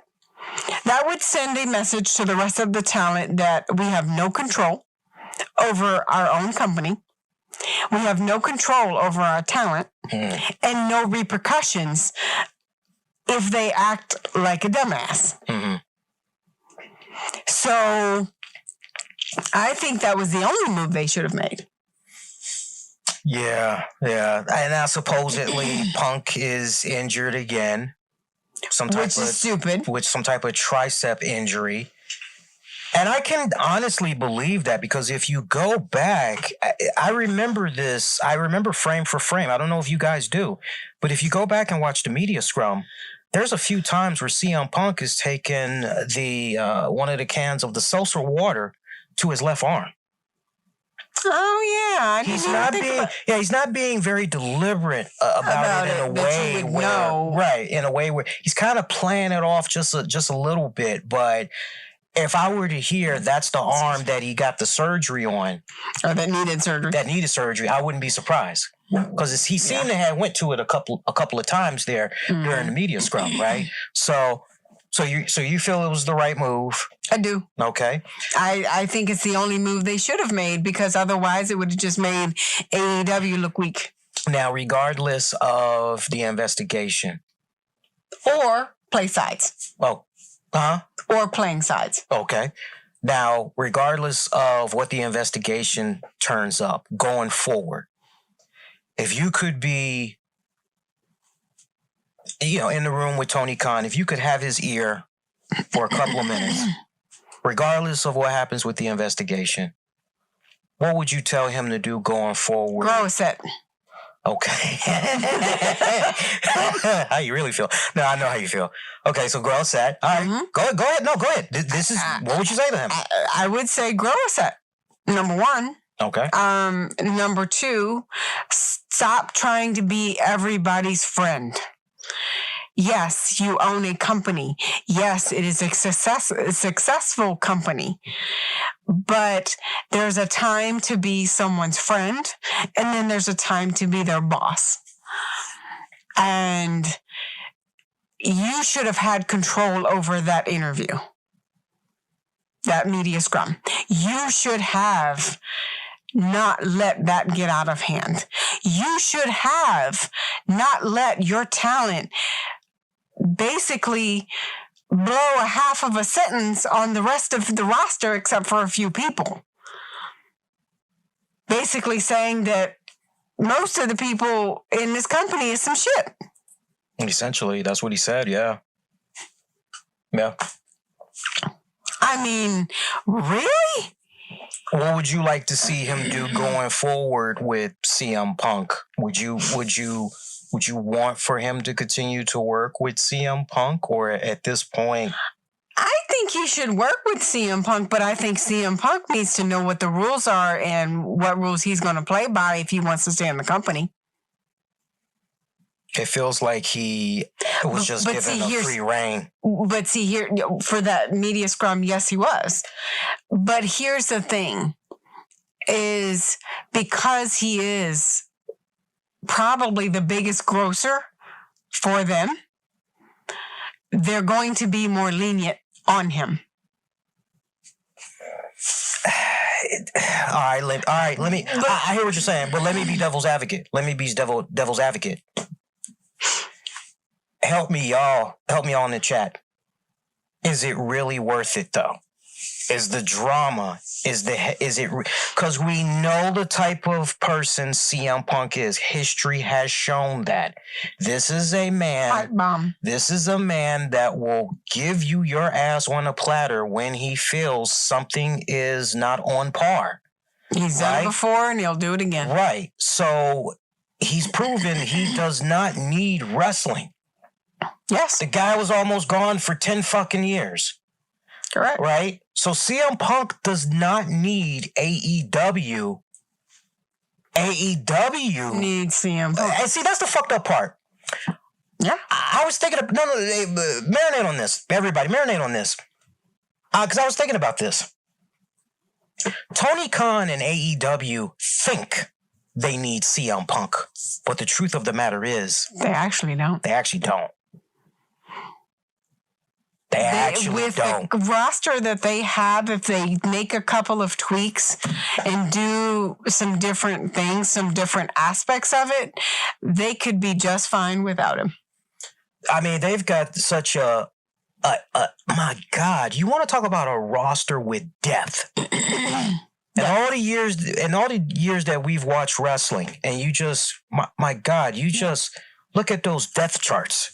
that would send a message to the rest of the talent that we have no control over our own company. We have no control over our talent and no repercussions if they act like a dumbass. Mm-hmm. So I think that was the only move they should have made. Yeah. And now supposedly Punk is injured again. Which is stupid. With some type of tricep injury. And I can honestly believe that, because if you go back, I remember this. I remember frame for frame. I don't know if you guys do, but if you go back and watch the media scrum, there's a few times where CM Punk has taken the one of the cans of the seltzer water to his left arm. Oh yeah, he's not being very deliberate about it in a way where he's kind of playing it off just a little bit. But if I were to hear that's the arm that he got the surgery on, or that needed surgery, I wouldn't be surprised, because he seemed to have went to it a couple of times there during the media scrum, right? So you feel it was the right move? I do. Okay. I think it's the only move they should have made, because otherwise it would have just made AEW look weak. Now, regardless of the investigation, or play sides. Oh, or playing sides. Okay. Now, regardless of what the investigation turns up going forward, if you could be, in the room with Tony Khan, if you could have his ear for a couple of minutes, regardless of what happens with the investigation, what would you tell him to do going forward? Grow a set. Okay. How you really feel? No, I know how you feel. Okay, so grow a set. All right. Go ahead. No, go ahead. This is, what would you say to him? I would say grow a set. Number one. Okay. Number two, stop trying to be everybody's friend. Yes, you own a company. Yes, it is a successful company. But there's a time to be someone's friend, and then there's a time to be their boss. And you should have had control over that interview, that media scrum. You should have not let that get out of hand. You should have not let your talent basically blow a half of a sentence on the rest of the roster except for a few people. Basically saying that most of the people in this company is some shit. Essentially, that's what he said, yeah. Yeah. I mean, really? What would you like to see him do going forward with CM Punk? Would you want for him to continue to work with CM Punk, or at this point? I think he should work with CM Punk, but I think CM Punk needs to know what the rules are and what rules he's going to play by if he wants to stay in the company. It feels like he was just given a free rein. But see, here, for that media scrum, yes, he was. But here's the thing, is because he is probably the biggest grosser for them, they're going to be more lenient on him. All right, let me, I hear what you're saying, but let me be devil's advocate. Devil's advocate. Help me, y'all. Help me all in the chat. Is it really worth it, though? Is the drama, is it, because we know the type of person CM Punk is. History has shown that. This is a man that will give you your ass on a platter when he feels something is not on par. He's done it before and he'll do it again. Right. So he's proven he does not need wrestling. Yes. The guy was almost gone for 10 fucking years. Correct. Right? So CM Punk does not need AEW. AEW needs CM Punk. And see, that's the fucked up part. Yeah. I was thinking of, marinate on this. Everybody, marinate on this. Because I was thinking about this. Tony Khan and AEW think they need CM Punk. But the truth of the matter is, they actually don't. They actually don't. They actually with don't. the roster that they have, if they make a couple of tweaks and do some different things, some different aspects of it, they could be just fine without him. I mean, they've got such a my God, you want to talk about a roster with depth. And all the years that we've watched wrestling, and you just, my God, you just look at those depth charts.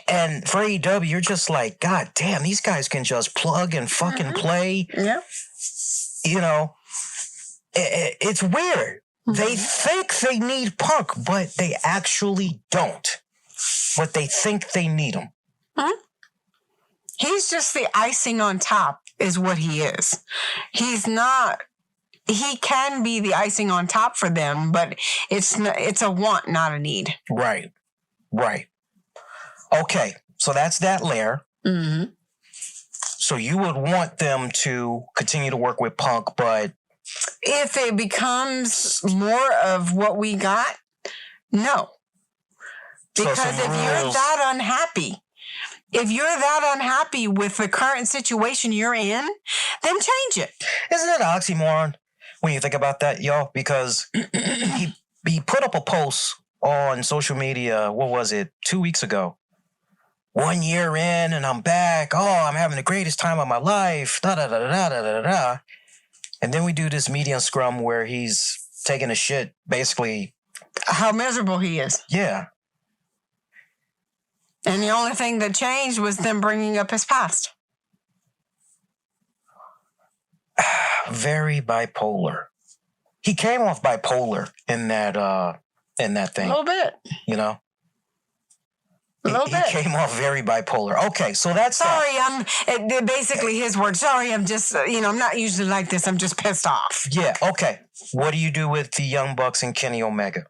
And for AEW, you're just like, God damn, these guys can just plug and fucking play. Yeah. You know, it's weird. They think they need Punk, but they actually don't. But they think they need him. He's just the icing on top is what he is. He's not... He can be the icing on top for them, but it's a want, not a need. Right. Okay, so that's that layer. Mm-hmm. So you would want them to continue to work with Punk, but... If it becomes more of what we got, no. Because if you're that unhappy with the current situation you're in, then change it. Isn't it an oxymoron when you think about that, y'all? Because he put up a post on social media, what was it, 2 weeks ago? 1 year in and I'm back. Oh, I'm having the greatest time of my life. Da-da-da-da-da-da-da. And then we do this media scrum where he's taking a shit, basically. How miserable he is. Yeah. And the only thing that changed was them bringing up his past. Very bipolar. He came off bipolar in that thing. A little bit. You know? A little bit. He came off very bipolar. Okay, so that's... basically his word. Sorry, I'm just, I'm not usually like this. I'm just pissed off. Yeah, okay. What do you do with the Young Bucks and Kenny Omega?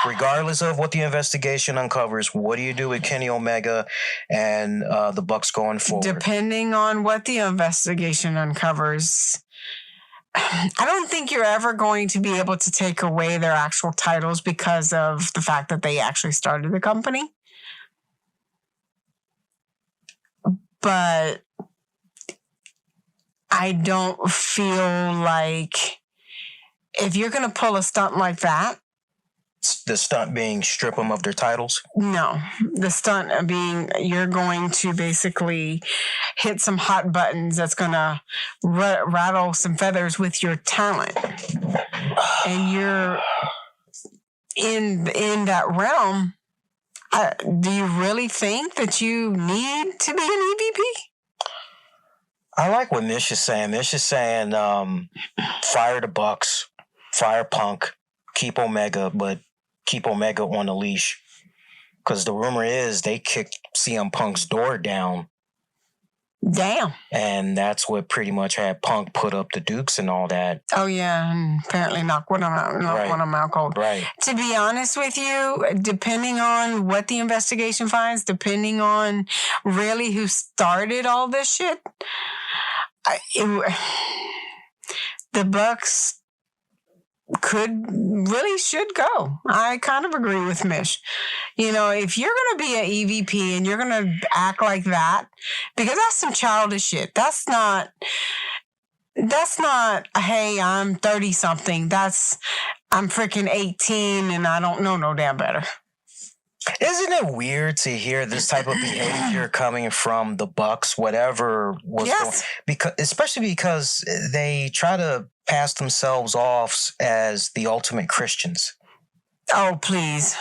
Regardless of what the investigation uncovers, what do you do with Kenny Omega and the Bucks going forward? Depending on what the investigation uncovers, I don't think you're ever going to be able to take away their actual titles because of the fact that they actually started the company. But I don't feel like if you're going to pull a stunt like that, the stunt being strip them of their titles? No. The stunt being you're going to basically hit some hot buttons that's going to rattle some feathers with your talent. And you're in that realm. Do you really think that you need to be an EVP? I like what Mish is saying. Mish is saying fire the Bucks, fire Punk, keep Omega, but keep Omega on a leash. Because the rumor is they kicked CM Punk's door down. Damn. And that's what pretty much had Punk put up the Dukes and all that. Oh, yeah. And apparently knock one of them out cold. Right. To be honest with you, depending on what the investigation finds, depending on really who started all this shit, the Bucks should go. I kind of agree with Mish. If you're going to be an EVP and you're going to act like that, because that's some childish shit. That's not, hey, I'm 30 something. I'm freaking 18 and I don't know no damn better. Isn't it weird to hear this type of behavior coming from the Bucks, whatever was going, especially because they try to pass themselves off as the ultimate Christians. Oh, please.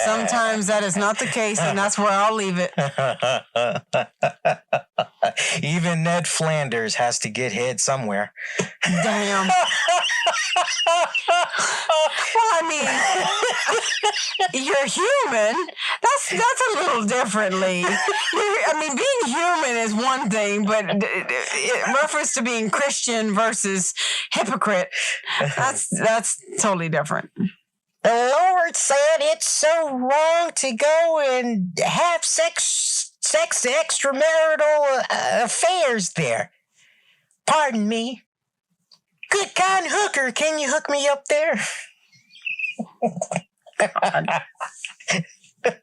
Sometimes that is not the case, and that's where I'll leave it. Even Ned Flanders has to get head somewhere. Damn. Well, I mean, you're human. That's a little differently. Being human is one thing, but reference to being Christian versus hypocrite, that's totally different. The Lord said it's so wrong to go and have sex extramarital affairs there. Pardon me. Good kind hooker, can you hook me up there?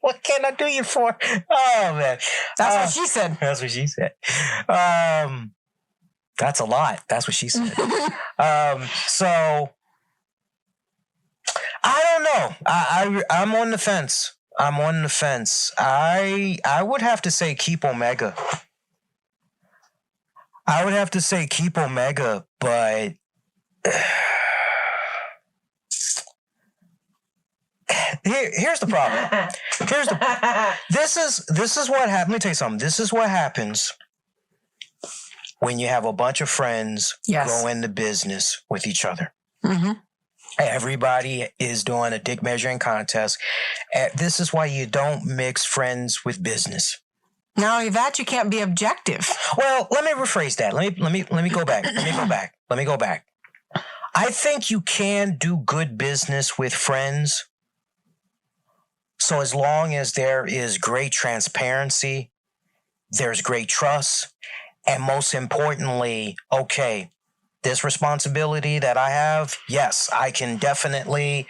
What can I do you for? Oh, man. That's what she said. That's what she said. That's a lot. That's what she said. So I don't know. I'm on the fence. I would have to say keep Omega. But here's the problem. This is what happens. Let me tell you something. This is what happens when you have a bunch of friends go into business with each other. Mm-hmm. Everybody is doing a dick measuring contest. This is why you don't mix friends with business. Not only that, you can't be objective. Well, let me rephrase that. Let me go back. Let me go back. I think you can do good business with friends. So as long as there is great transparency, there's great trust, and most importantly, okay, this responsibility that I have, yes, I can definitely,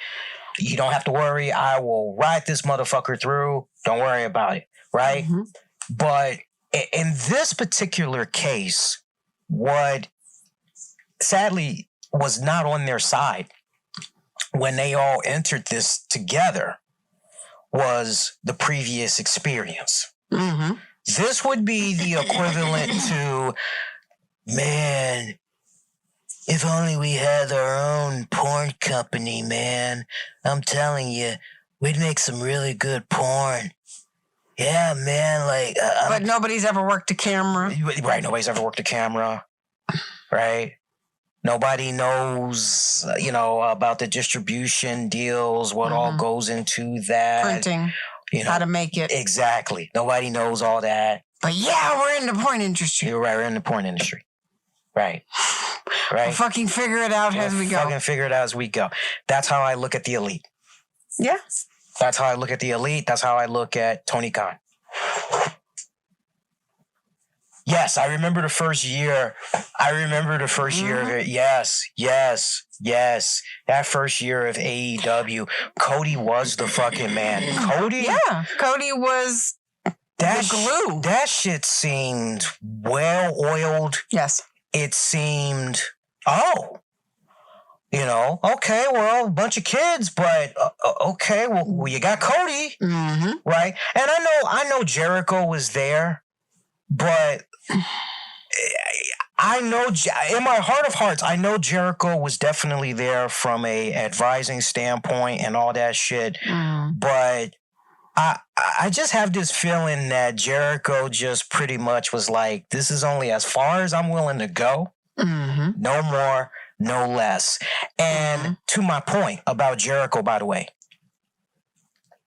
you don't have to worry. I will ride this motherfucker through. Don't worry about it, right? Mm-hmm. But in this particular case, what sadly was not on their side when they all entered this together was the previous experience. Mm-hmm. This would be the equivalent to, man, if only we had our own porn company, man. I'm telling you, we'd make some really good porn. Yeah, man, like... but nobody's ever worked a camera. Right, nobody's ever worked a camera, right? Nobody knows, about the distribution deals, what all goes into that. Printing, how to make it. Exactly. Nobody knows all that. But yeah, we're in the porn industry. You're right, we're in the porn industry. Right. We'll fucking figure it out as we go. That's how I look at the elite. Yeah. That's how I look at the elite. That's how I look at Tony Khan. Yes, I remember the first year. Of it. Yes. That first year of AEW, Cody was the fucking man. Cody was the glue. That shit seemed well oiled. Yes. It seemed, okay, well, a bunch of kids, but okay, well, you got Cody, right? And I know Jericho was there, but I know in my heart of hearts, I know Jericho was definitely there from a advising standpoint and all that shit, but I just have this feeling that Jericho just pretty much was like, this is only as far as I'm willing to go. No more, no less. And to my point about Jericho, by the way,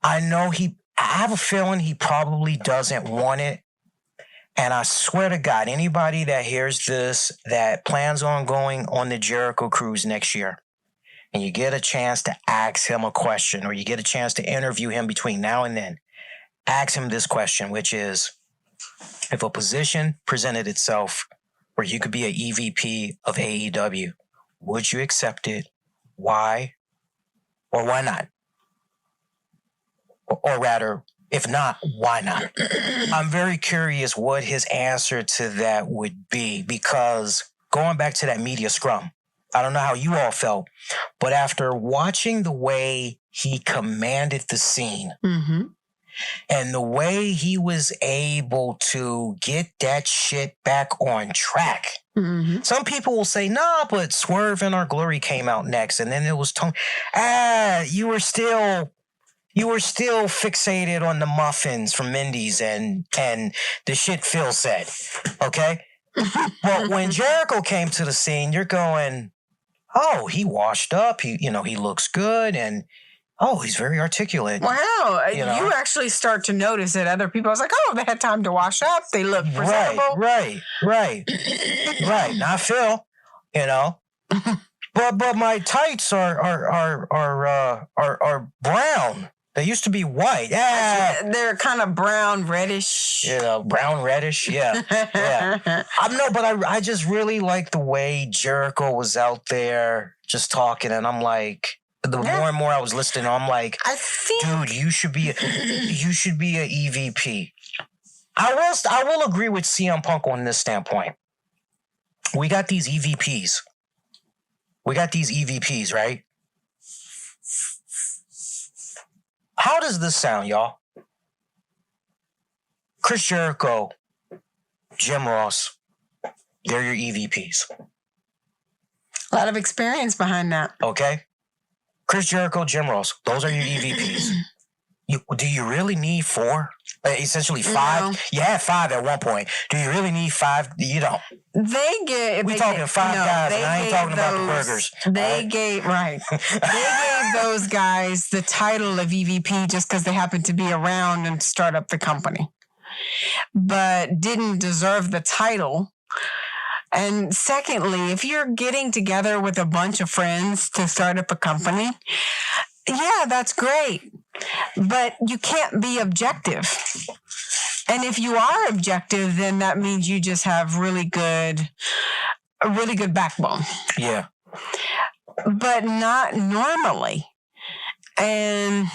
I have a feeling he probably doesn't want it. And I swear to God, anybody that hears this that plans on going on the Jericho cruise next year, and you get a chance to ask him a question, or you get a chance to interview him between now and then, ask him this question, which is, if a position presented itself where you could be an EVP of AEW, would you accept it? Why? Or why not? Or rather, if not, why not? I'm very curious what his answer to that would be, because going back to that media scrum, I don't know how you all felt, but after watching the way he commanded the scene and the way he was able to get that shit back on track. Some people will say, nah, but Swerve and Our Glory came out next, and then it was Tony. You were still fixated on the muffins from Mindy's and the shit Phil said, okay? But when Jericho came to the scene, you're going, oh, he washed up. He looks good, and he's very articulate. Wow, you actually start to notice that other people. I was like, oh, they had time to wash up. They look presentable. Right. Not Phil, But my tights are brown. They used to be white. Yeah. They're kind of brown reddish. Brown reddish. Yeah. I just really like the way Jericho was out there just talking, and I'm like, The more and more I was listening, I'm like, I think, dude, you should be a EVP. I will agree with CM Punk on this standpoint. We got these EVPs. Right? How does this sound, y'all? Chris Jericho, Jim Ross, they're your EVPs. a lot of experience behind that. Okay? Chris Jericho, Jim Ross, those are your EVPs. Do you really need 4? Essentially 5? No. You had 5 at one point. Do you really need 5? You don't. We're talking 5 guys, and I ain't talking about the burgers. They gave those guys the title of EVP just because they happened to be around and start up the company, but didn't deserve the title. And secondly, if you're getting together with a bunch of friends to start up a company, yeah, that's great. But you can't be objective. And if you are objective, then that means you just have a really good backbone. Yeah. But not normally. And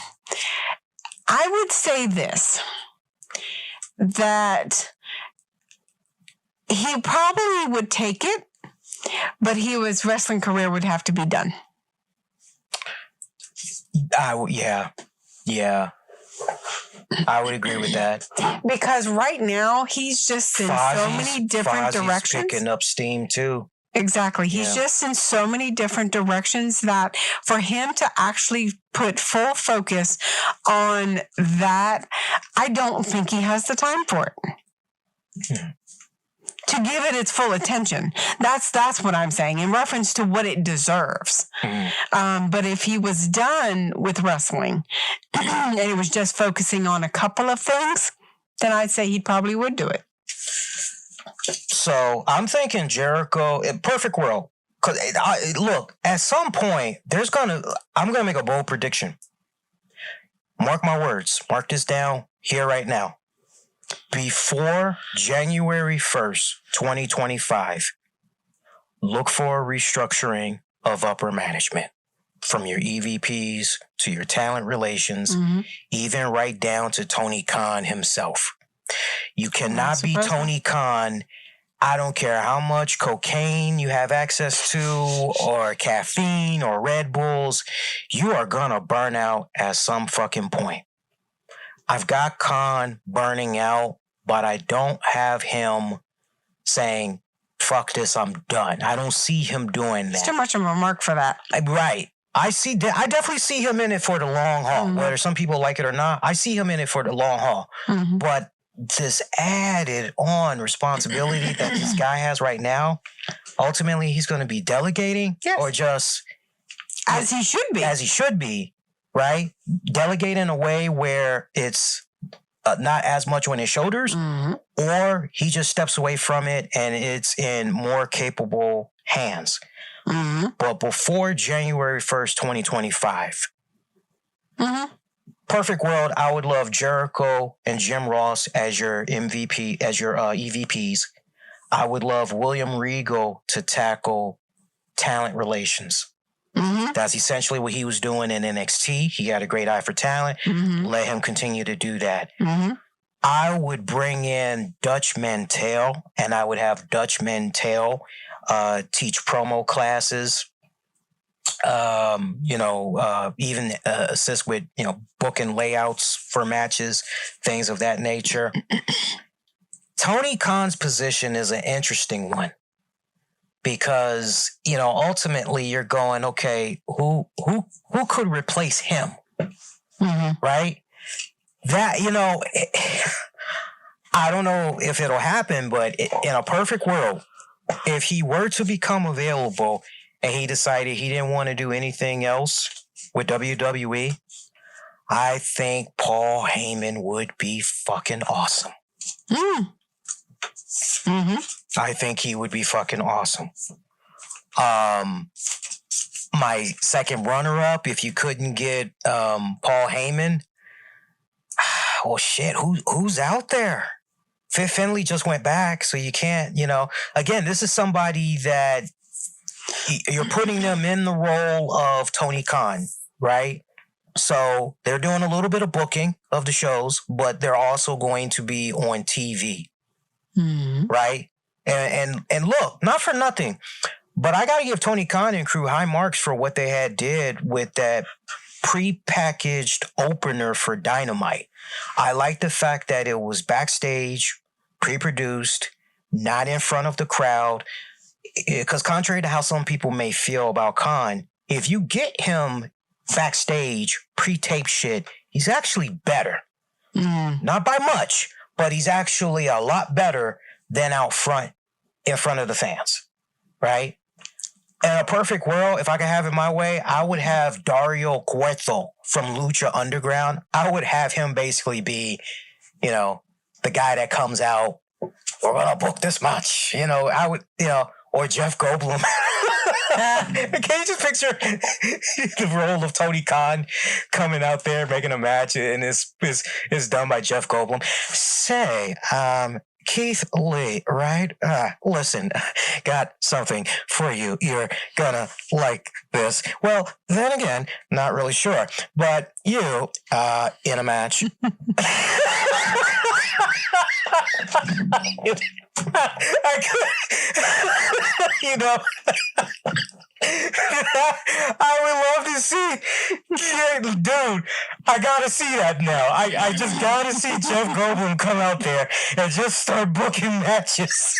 I would say this, that he probably would take it, but his wrestling career would have to be done. Yeah. I would agree with that. Because right now, he's just in so many different directions. Picking up steam, too. Exactly. He's just in so many different directions that for him to actually put full focus on that, I don't think he has the time for it. To give it its full attention. That's what I'm saying in reference to what it deserves. But if he was done with wrestling and he was just focusing on a couple of things, then I'd say he probably would do it. So I'm thinking Jericho, in perfect world. Because look, at some point, I'm going to make a bold prediction. Mark my words. Mark this down here right now. Before January 1st, 2025, look for a restructuring of upper management, from your EVPs to your talent relations, even right down to Tony Khan himself. You cannot be Tony Khan. I don't care how much cocaine you have access to or caffeine or Red Bulls. You are going to burn out at some fucking point. I've got Khan burning out, but I don't have him saying, fuck this, I'm done. I don't see him doing that. It's too much of a mark for that. Right. I definitely see him in it for the long haul, whether some people like it or not. I see him in it for the long haul. But this added on responsibility that this guy has right now, ultimately he's going to be delegating or just... As he should be. Right? Delegate in a way where it's not as much on his shoulders, or he just steps away from it and it's in more capable hands. But before January 1st, 2025, perfect world, I would love Jericho and Jim Ross as your MVP, as your EVPs. I would love William Regal to tackle talent relations. That's essentially what he was doing in NXT. He had a great eye for talent. Let him continue to do that. I would bring in Dutch Mantell, and I would have Dutch Mantell teach promo classes, even assist with, booking layouts for matches, things of that nature. Tony Khan's position is an interesting one. Because, ultimately you're going, okay, who could replace him? Right? That, I don't know if it'll happen, but in a perfect world, if he were to become available and he decided he didn't want to do anything else with WWE, I think Paul Heyman would be fucking awesome. I think he would be fucking awesome. My second runner-up, if you couldn't get Paul Heyman, well, shit, who's out there? Fit Finlay just went back, so you can't, Again, this is somebody that you're putting them in the role of Tony Khan. right? So they're doing a little bit of booking of the shows, but they're also going to be on TV, right? And look, not for nothing, but I got to give Tony Khan and crew high marks for what they had did with that pre-packaged opener for Dynamite. I like the fact that it was backstage, pre-produced, not in front of the crowd. Because contrary to how some people may feel about Khan, if you get him backstage, pre-tape shit, he's actually better. Not by much, but he's actually a lot better than out front, in front of the fans, right? In a perfect world, if I could have it my way, I would have Dario Cueto from Lucha Underground. I would have him basically be, you know, the guy that comes out, we're going to book this match. You know, I would, you know, or Jeff Goldblum. Can you just picture the role of Tony Khan coming out there making a match and it's done by Jeff Goldblum? Say, Keith Lee, right? Listen, got something for you. You're gonna like this. Well, then again, not really sure. But you, in a match. I could, you know, I would love to see, dude, I gotta see that now. I just gotta see Jeff Goldblum come out there and just start booking matches.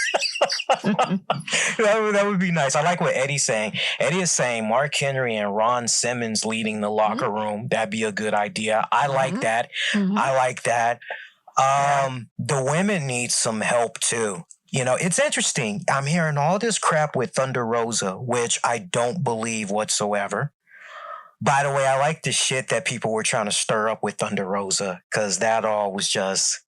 that would be nice. I like what Eddie's saying. Eddie is saying Mark Henry and Ron Simmons leading the locker room. That'd be a good idea. I like that. I like that. The women need some help too. You know, it's interesting. I'm hearing all this crap with Thunder Rosa, which I don't believe whatsoever. By the way, I like the shit that people were trying to stir up with Thunder Rosa, because that all was just,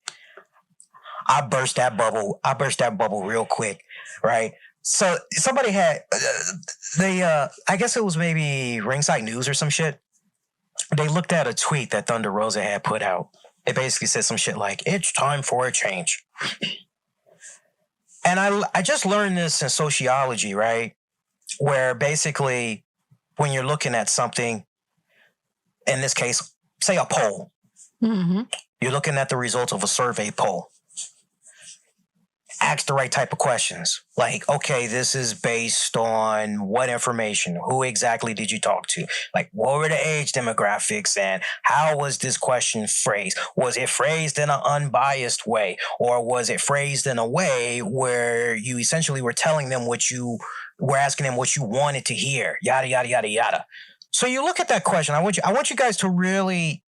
I burst that bubble real quick, right? So somebody had, I guess it was maybe Ringside News or some shit. They looked at a tweet that Thunder Rosa had put out. It basically said some shit like, it's time for a change. And I just learned this in sociology, right? Where basically when you're looking at something, in this case, say a poll, you're looking at the results of a survey poll. Ask the right type of questions. Like, okay, this is based on what information? Who exactly did you talk to? Like, what were the age demographics and how was this question phrased? Was it phrased in an unbiased way? Or was it phrased in a way where you essentially were telling them what you were asking them what you wanted to hear? Yada, yada, yada, yada. So you look at that question. I want you guys to really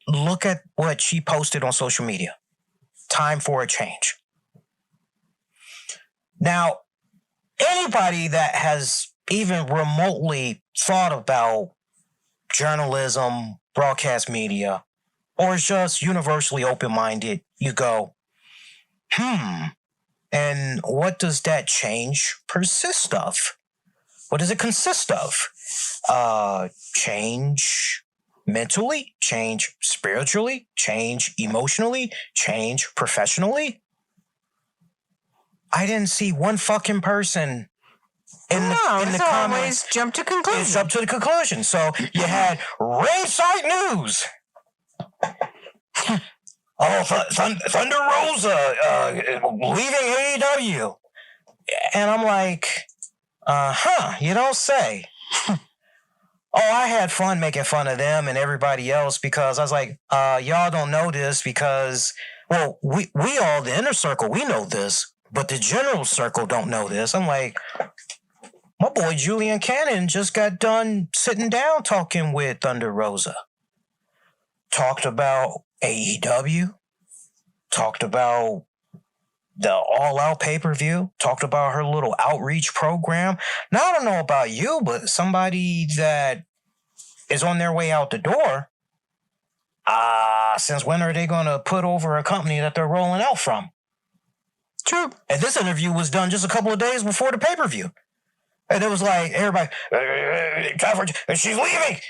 look at what she posted on social media. Time for a change. Now, anybody that has even remotely thought about journalism, broadcast media, or is just universally open-minded, you go, and what does that change persist of? What does it consist of? Change mentally, change spiritually, change emotionally, change professionally? I didn't see one fucking person in the comments. Always jump to conclusion. It's up to the conclusion. So you had Ringside News. Thunder Rosa leaving AEW. And I'm like, you don't say. I had fun making fun of them and everybody else because I was like, y'all don't know this because, well, we all, the inner circle, we know this. But the general circle don't know this. I'm like, my boy Julian Cannon just got done sitting down talking with Thunder Rosa. Talked about AEW. Talked about the all-out pay-per-view. Talked about her little outreach program. Now, I don't know about you, but somebody that is on their way out the door, since when are they going to put over a company that they're rolling out from? True. And this interview was done just a couple of days before the pay-per-view. And it was like, everybody, she's leaving.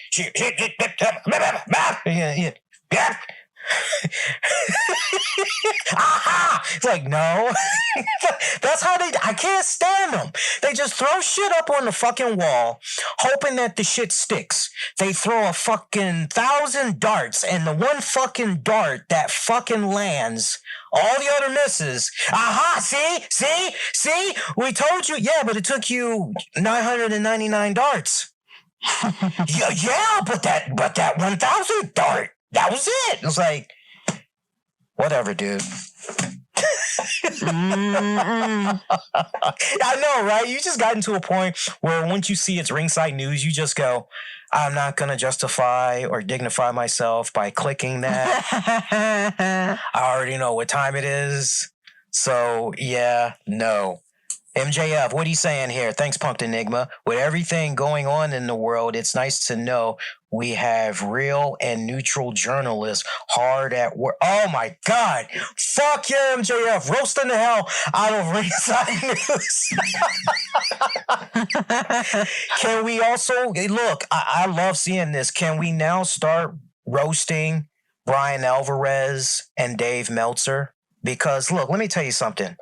Aha! It's like, no. That's how I can't stand them. They just throw shit up on the fucking wall, hoping that the shit sticks. They throw a fucking 1,000 darts, and the one fucking dart that fucking lands, all the other misses. Aha! See? We told you. Yeah, but it took you 999 darts. yeah, but that 1,000 dart, that was it. It was like, whatever, dude. I know, right? You just got into a point where once you see it's ringside news, you just go, I'm not going to justify or dignify myself by clicking that. I already know what time it is. So, yeah, no. MJF, what are you saying here? Thanks, Punked Enigma. With everything going on in the world, it's nice to know we have real and neutral journalists hard at work. Oh, my God. Fuck yeah, MJF. Roasting the hell out of ringside news. Can we also, look, I love seeing this. Can we now start roasting Brian Alvarez and Dave Meltzer? Because, look, let me tell you something.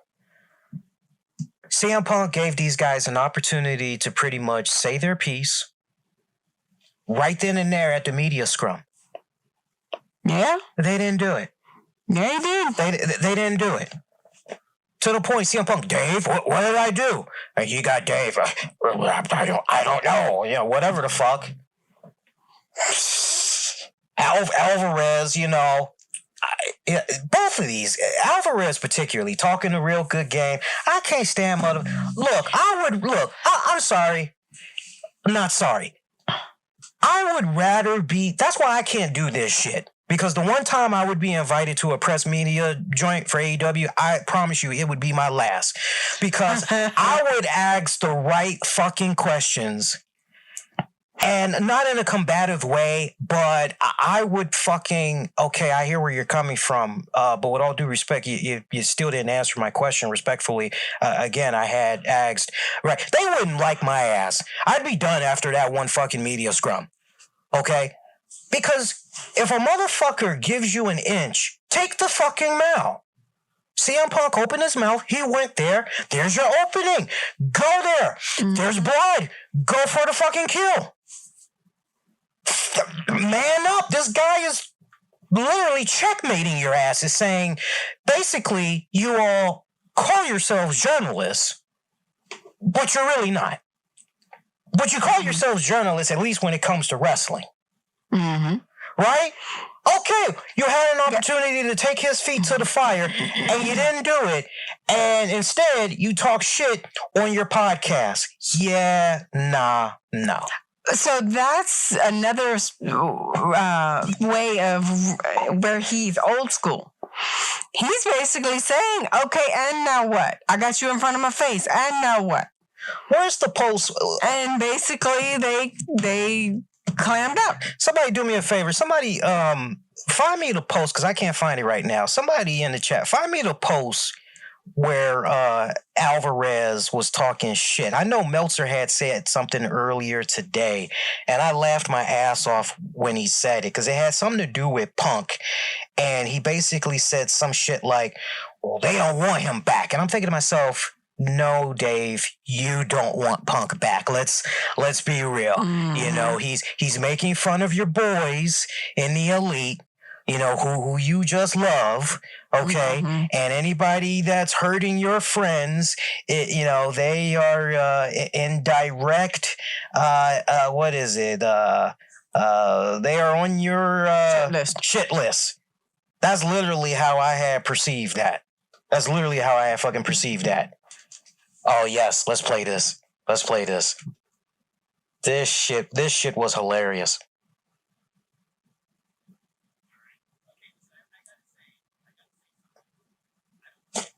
CM Punk gave these guys an opportunity to pretty much say their piece right then and there at the media scrum. Yeah. They didn't do it. Yeah, they did. They didn't do it. To the point, CM Punk, Dave, what did I do? You got Dave. I don't know. You know, whatever the fuck. Alvarez, you know. Both of these, Alvarez particularly, talking a real good game. I can't stand I'm sorry. I'm not sorry. I would rather be, that's why I can't do this shit. Because the one time I would be invited to a press media joint for AEW, I promise you it would be my last. Because I would ask the right fucking questions. And not in a combative way, but I would fucking, okay, I hear where you're coming from. But with all due respect, you still didn't answer my question respectfully. Again, I had asked, right, they wouldn't like my ass. I'd be done after that one fucking media scrum. Okay? Because if a motherfucker gives you an inch, take the fucking mile. CM Punk opened his mouth. He went there. There's your opening. Go there. Mm-hmm. There's blood. Go for the fucking kill. Man up. This guy is literally checkmating your ass. Is saying, basically, you all call yourselves journalists, but you're really not. But you call yourselves journalists, at least when it comes to wrestling. Mm-hmm. Right? Okay, you had an opportunity to take his feet to the fire, and you didn't do it. And instead, you talk shit on your podcast. Yeah, nah. So that's another way of where he's old school. He's basically saying, okay, and now what? I got you in front of my face, and now what? Where's the post? And basically, they clammed up. Somebody do me a favor. Somebody find me the post, because I can't find it right now. Somebody in the chat, find me the post where Alvarez was talking shit. I know Meltzer had said something earlier today, and I laughed my ass off when he said it, because it had something to do with Punk, and he basically said some shit like, well, they don't want him back. And I'm thinking to myself, no, Dave, you don't want Punk back. Let's be real. Mm. You know, he's making fun of your boys in the Elite, you know, who you just love, okay? Mm-hmm. And anybody that's hurting your friends, you know, they are in direct, what is it? They are on your shit list. That's literally how I had perceived that. That's literally how I had fucking perceived that. Oh, yes, let's play this. This shit was hilarious.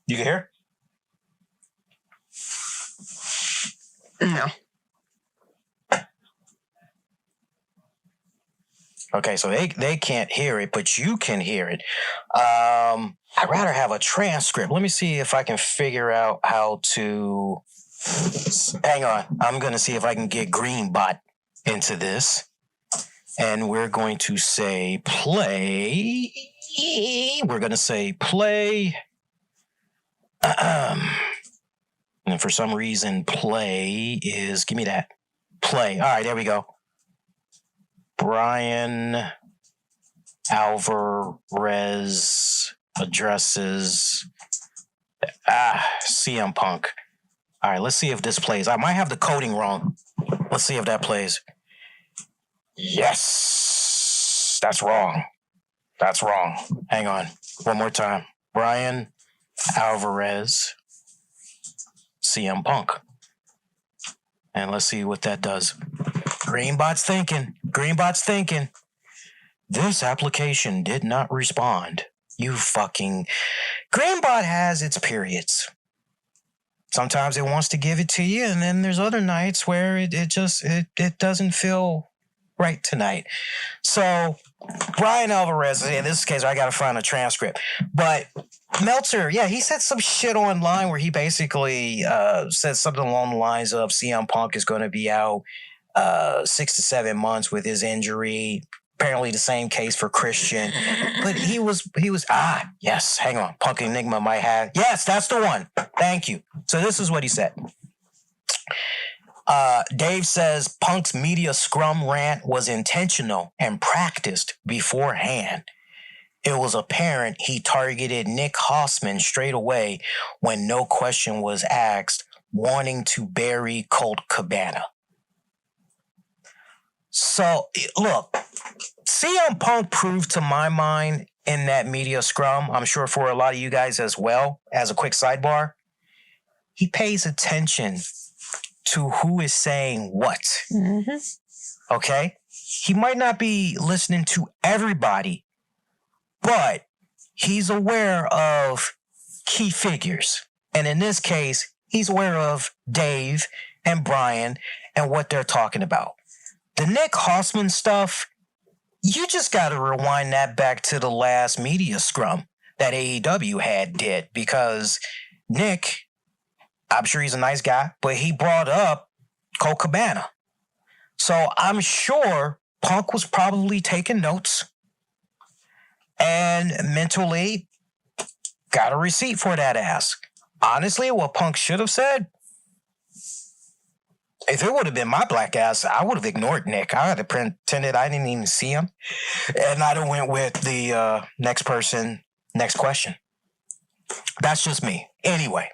You can hear? No. Okay, so they can't hear it, but you can hear it. I'd rather have a transcript. Let me see if I can figure out how to... Hang on. I'm going to see if I can get Greenbot into this. And we're going to say play... we're going to say play. And for some reason, play is, give me that. Play. All right, there we go. Brian Alvarez addresses CM Punk. All right, let's see if this plays. I might have the coding wrong. Let's see if that plays. Yes, that's wrong. That's wrong. Hang on. One more time. Brian Alvarez, CM Punk. And let's see what that does. Greenbot's thinking. Greenbot's thinking. This application did not respond. You fucking... Greenbot has its periods. Sometimes it wants to give it to you, and then there's other nights where it doesn't feel right tonight. So, Brian Alvarez, in this case, I got to find a transcript. But Meltzer, yeah, he said some shit online where he basically said something along the lines of CM Punk is going to be out 6 to 7 months with his injury. Apparently the same case for Christian. But he was, yes, hang on. Punk Enigma might have, yes, that's the one. Thank you. So this is what he said. Dave says Punk's media scrum rant was intentional and practiced beforehand. It was apparent he targeted Nick Hossman straight away when no question was asked, wanting to bury Colt Cabana. So, look, CM Punk proved to my mind in that media scrum, I'm sure for a lot of you guys as well, as a quick sidebar, he pays attention to who is saying what. Mm-hmm. Okay? He might not be listening to everybody, but he's aware of key figures. And in this case, he's aware of Dave and Brian and what they're talking about. The Nick Hossman stuff, you just got to rewind that back to the last media scrum that AEW did, because Nick, I'm sure he's a nice guy, but he brought up Colt Cabana. So I'm sure Punk was probably taking notes and mentally got a receipt for that ass. Honestly, what Punk should have said, if it would have been my black ass, I would have ignored Nick. I would have pretended I didn't even see him. And I'd have went with the next person, next question. That's just me. Anyway,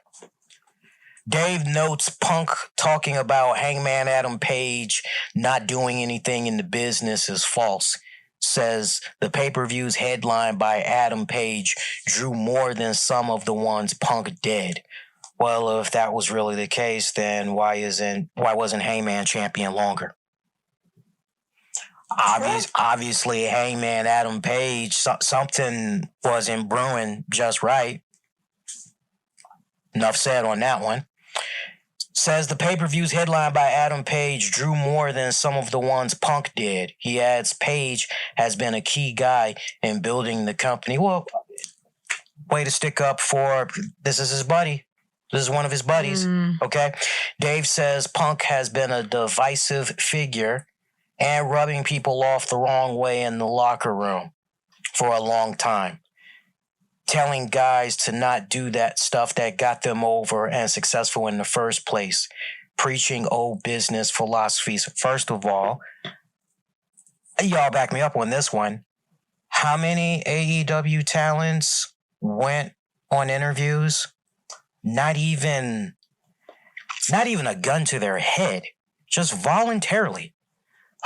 Dave notes Punk talking about Hangman Adam Page not doing anything in the business is false. Says the pay-per-view's headline by Adam Page drew more than some of the ones Punk did. Well, if that was really the case, then why wasn't Hangman champion longer? Obviously, Hangman Adam Page, something wasn't brewing just right. Enough said on that one. Says the pay-per-view's headline by Adam Page drew more than some of the ones Punk did. He adds Page has been a key guy in building the company. Well, way to stick up for, this is his buddy. This is one of his buddies, okay? Dave says Punk has been a divisive figure and rubbing people off the wrong way in the locker room for a long time. Telling guys to not do that stuff that got them over and successful in the first place. Preaching old business philosophies. First of all, y'all back me up on this one. How many AEW talents went on interviews? Not even a gun to their head, just voluntarily.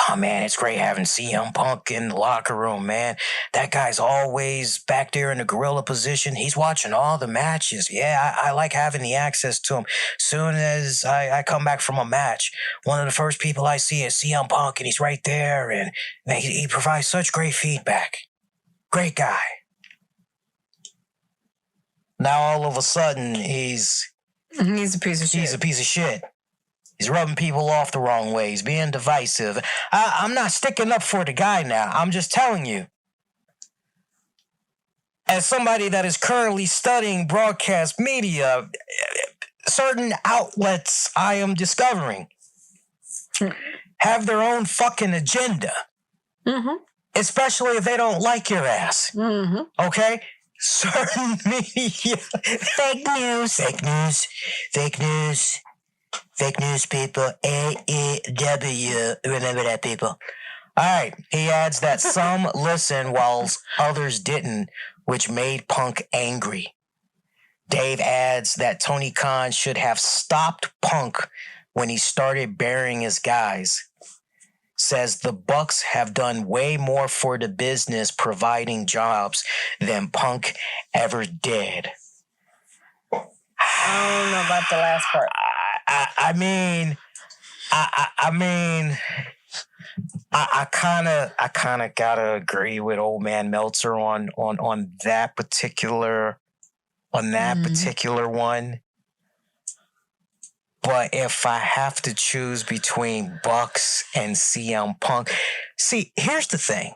Oh man, it's great having CM Punk in the locker room, man. That guy's always back there in the gorilla position. He's watching all the matches. Yeah, I like having the access to him. Soon as I come back from a match, one of the first people I see is CM Punk, and he's right there, and man, he provides such great feedback. Great guy. Now all of a sudden he's a piece of shit. He's a piece of shit. He's rubbing people off the wrong way. He's being divisive. I'm not sticking up for the guy now. I'm just telling you. As somebody that is currently studying broadcast media, certain outlets I am discovering have their own fucking agenda. Mm-hmm. especially if they don't like your ass. Mm-hmm. Okay? Certain media. Fake news. Fake news. Fake news. Fake news, people. AEW. Remember that, people. All right. He adds that some listened while others didn't, which made Punk angry. Dave adds that Tony Khan should have stopped Punk when he started burying his guys. Says the Bucks have done way more for the business providing jobs than Punk ever did. I don't know about the last part. I kind of gotta agree with old man Meltzer on that particular particular one. But if I have to choose between Bucks and CM Punk, see, here's the thing.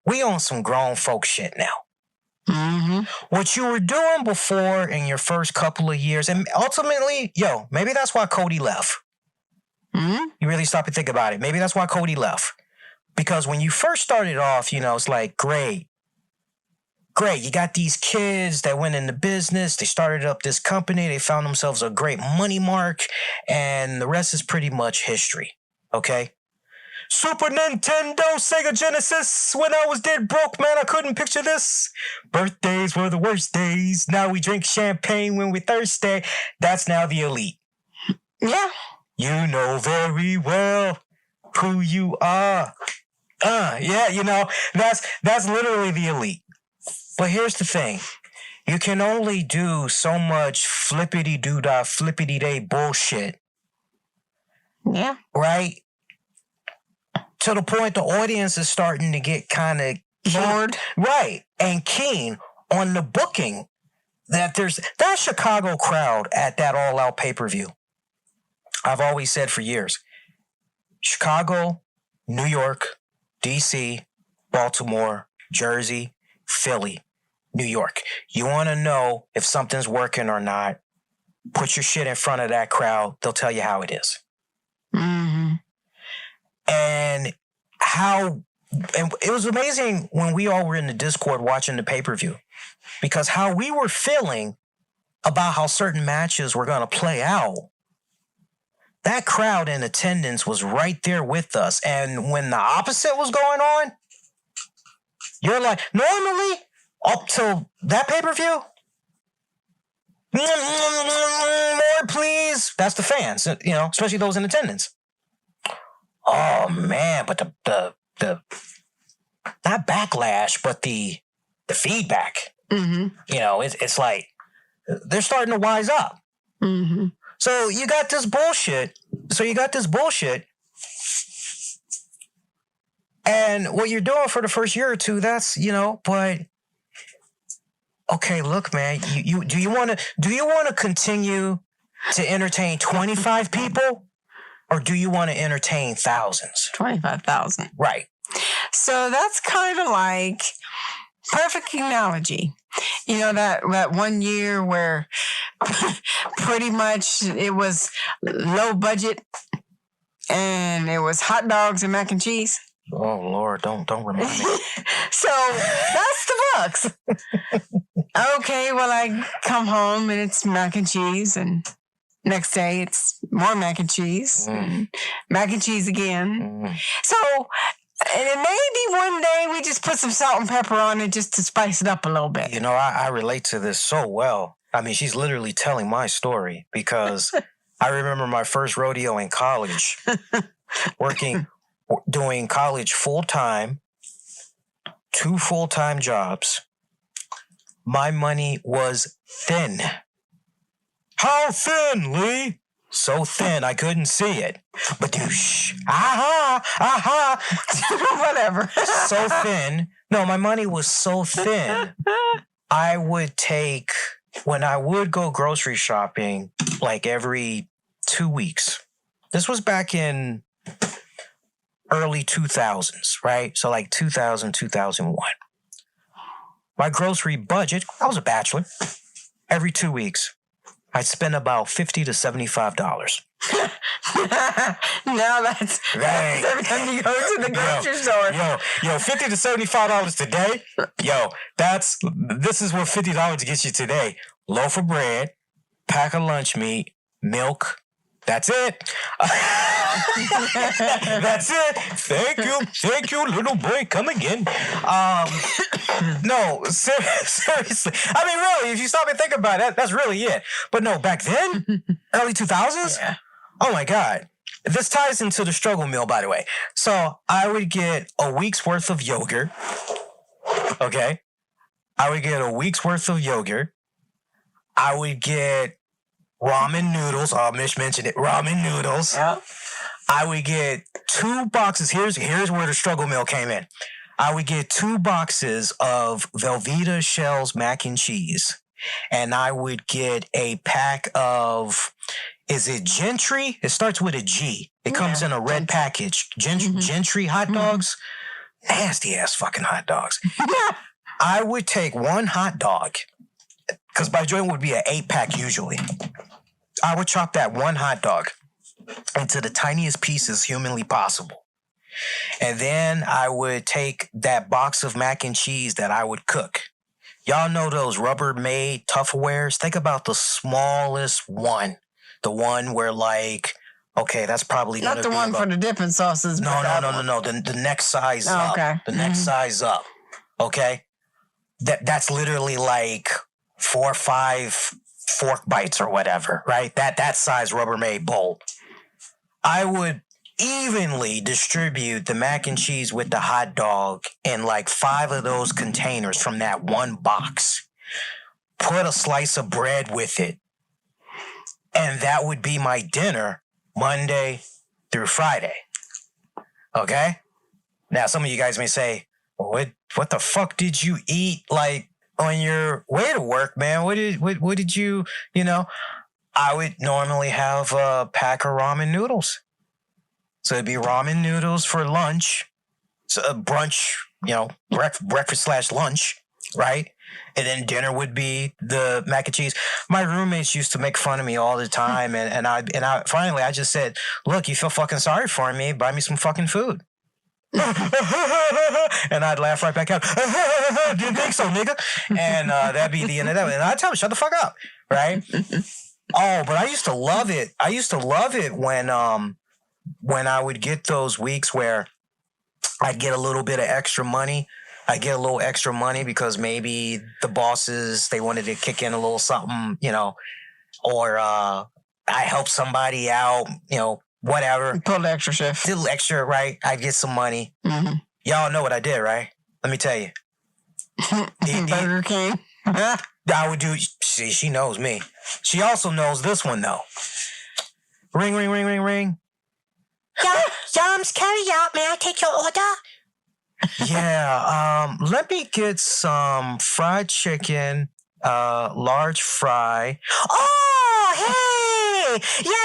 We on some grown folk shit now. Mm-hmm. What you were doing before in your first couple of years, and ultimately, maybe that's why Cody left. Mm-hmm. You really stop and think about it. Maybe that's why Cody left. Because when you first started off, it's like, great. You got these kids that went into business. They started up this company. They found themselves a great money mark. And the rest is pretty much history. Okay? Super Nintendo, Sega Genesis. When I was dead broke, man, I couldn't picture this. Birthdays were the worst days. Now we drink champagne when we're thirsty. That's now the elite. Yeah. You know very well who you are. That's literally the elite. But here's the thing. You can only do so much flippity-doo-dah, flippity-day bullshit. Yeah. Right? To the point the audience is starting to get kind of bored. Right. And keen on the booking that there's that Chicago crowd at that all-out pay-per-view. I've always said for years, Chicago, New York, D.C., Baltimore, Jersey, Philly, New York. You want to know if something's working or not, put your shit in front of that crowd. They'll tell you how it is. Mm-hmm. And it was amazing when we all were in the Discord watching the pay-per-view, because how we were feeling about how certain matches were going to play out. That crowd in attendance was right there with us. And when the opposite was going on, you're like, normally, up till that pay-per-view, more please. That's the fans, especially those in attendance. Oh man, but the not backlash, but the feedback. Mm-hmm. It's like they're starting to wise up. Mm-hmm. So you got this bullshit. And what you're doing for the first year or two, that's, but okay, look, man, you do you want to continue to entertain 25 people, or do you want to entertain thousands? 25,000. Right. So that's kind of like perfect analogy. That 1 year where pretty much it was low budget and it was hot dogs and mac and cheese. Oh Lord, don't remind me. So that's the Bucks. Okay, well I come home and it's mac and cheese, and next day it's more mac and cheese, and mac and cheese again. So and maybe one day we just put some salt and pepper on it just to spice it up a little bit. I relate to this so well. I mean, she's literally telling my story, because I remember my first rodeo in college, doing college full-time, 2 full-time jobs. My money was thin. How thin, Lee? So thin, I couldn't see it. Badoosh. Whatever. So thin. No, my money was so thin. I would take, when I would go grocery shopping, like every 2 weeks. This was back in early 2000s, right? So like 2000, 2001. My grocery budget, I was a bachelor, every 2 weeks, I'd spend about $50 to $75. Now that's every time you go to the grocery store. Yo, $50 to $75 today. This is what $50 gets you today. Loaf of bread, pack of lunch meat, milk. That's it. That's it. Thank you, little boy. Come again. No, seriously. I mean, really, if you stop and think about it, that's really it. But no, back then, early 2000s. Yeah. Oh my God. This ties into the struggle meal, by the way. So I would get a week's worth of yogurt. Okay. I would get a week's worth of yogurt. I would get ramen noodles. Oh, Mish mentioned it. Ramen noodles. Yeah. I would get 2 boxes. Here's where the struggle meal came in. I would get 2 boxes of Velveeta Shell's mac and cheese. And I would get a pack of, is it Gentry? It starts with a G. It comes in a red package. Gentry hot dogs. Nasty ass fucking hot dogs. I would take 1 hot dog, because my joint would be an 8-pack usually. I would chop that 1 hot dog into the tiniest pieces humanly possible. And then I would take that box of mac and cheese that I would cook. Y'all know those Rubbermaid Tupperwares? Think about the smallest one. The one where okay, that's probably not the one for the dipping sauces. No. The next size up. Okay. The next size up. Okay? That's literally 4 or 5 fork bites or whatever, right? That size Rubbermaid bowl. I would evenly distribute the mac and cheese with the hot dog in 5 of those containers from that 1 box. Put a slice of bread with it. And that would be my dinner Monday through Friday. Okay? Now, some of you guys may say, what the fuck did you eat on your way to work, man? What did you, I would normally have a pack of ramen noodles. So it'd be ramen noodles for lunch, so brunch, breakfast / lunch, right? And then dinner would be the mac and cheese. My roommates used to make fun of me all the time, and I finally I just said, "Look, you feel fucking sorry for me? Buy me some fucking food." And I'd laugh right back out. Didn't think so, nigga. And that'd be the end of that. And I'd tell him, shut the fuck up, right? Oh, but I used to love it. I used to love it when I would get those weeks where I'd get a little bit of extra money. I get a little extra money because maybe the bosses, they wanted to kick in a little something, or I helped somebody out, whatever. Pull the extra shift. Did extra, right? I get some money. Mm-hmm. Y'all know what I did, right? Let me tell you. Burger King. I would do. She knows me. She also knows this one though. Ring, ring, ring, ring, ring. Yums, carry out. May I take your order? Yeah. Let me get some fried chicken, large fry. Oh, hey! Yeah.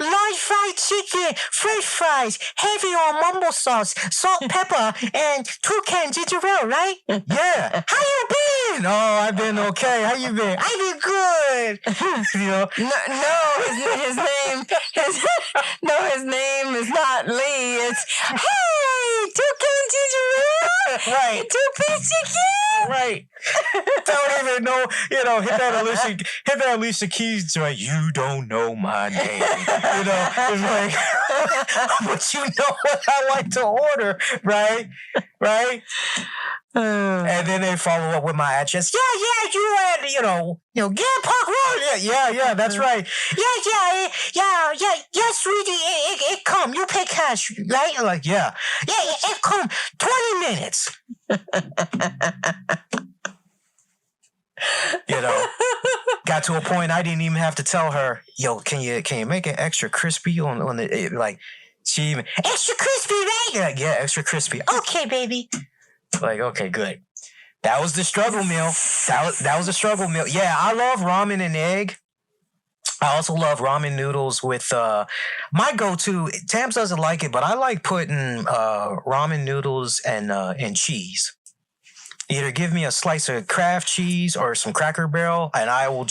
Large fried chicken, French fries, heavy on mumble sauce, salt, pepper, and 2 cans ginger ale, right? Yeah. How you been? Oh, I've been okay. How you been? I've been good. His name is not Lee. It's, hey, 2 cans ginger ale? Right. 2-piece chicken? Right. Don't even know, hit that Alicia Keys joint. You don't know my name. It's but you know what I like to order, right? Right? And then they follow up with my address. Yeah, you had, get Park Road. Yeah, that's right. Yeah, yes, sweetie, it come. You pay cash, right? I'm like, yeah. Yeah, it come 20 minutes. Got to a point I didn't even have to tell her, yo, can you make it extra crispy on the, she even, extra crispy, right? Yeah, extra crispy. Okay, baby. Okay, good. That was the struggle meal. That was the struggle meal. Yeah, I love ramen and egg. I also love ramen noodles with my go-to. Tams doesn't like it, but I like putting ramen noodles and cheese. Either give me a slice of Kraft cheese or some Cracker Barrel, and I'll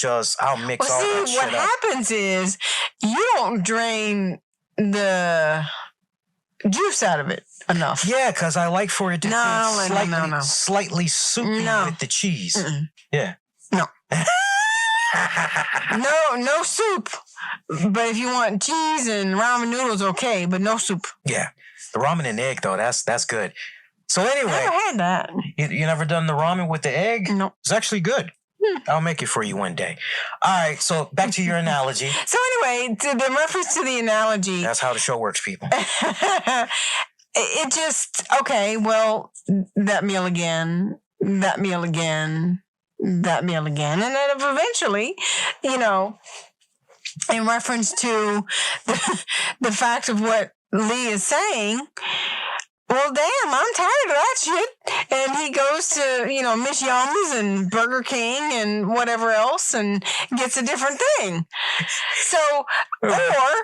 mix all that shit what up. happens is you don't drain the juice out of it enough. Yeah, because I like for it to be slightly soupy with the cheese. Mm-mm. Yeah. No. No soup. But if you want cheese and ramen noodles, okay, but no soup. Yeah. The ramen and egg, though, that's good. So anyway. I never had that. You never done the ramen with the egg? No. It's actually good. I'll make it for you one day. All right, so back to your analogy. So anyway, to the reference to the analogy. That's how the show works, people. It just, okay, well, that meal again. And then eventually, in reference to the fact of what Lee is saying, well, damn, I'm tired of that shit. And he goes to, Miss Yums and Burger King and whatever else and gets a different thing. So, or...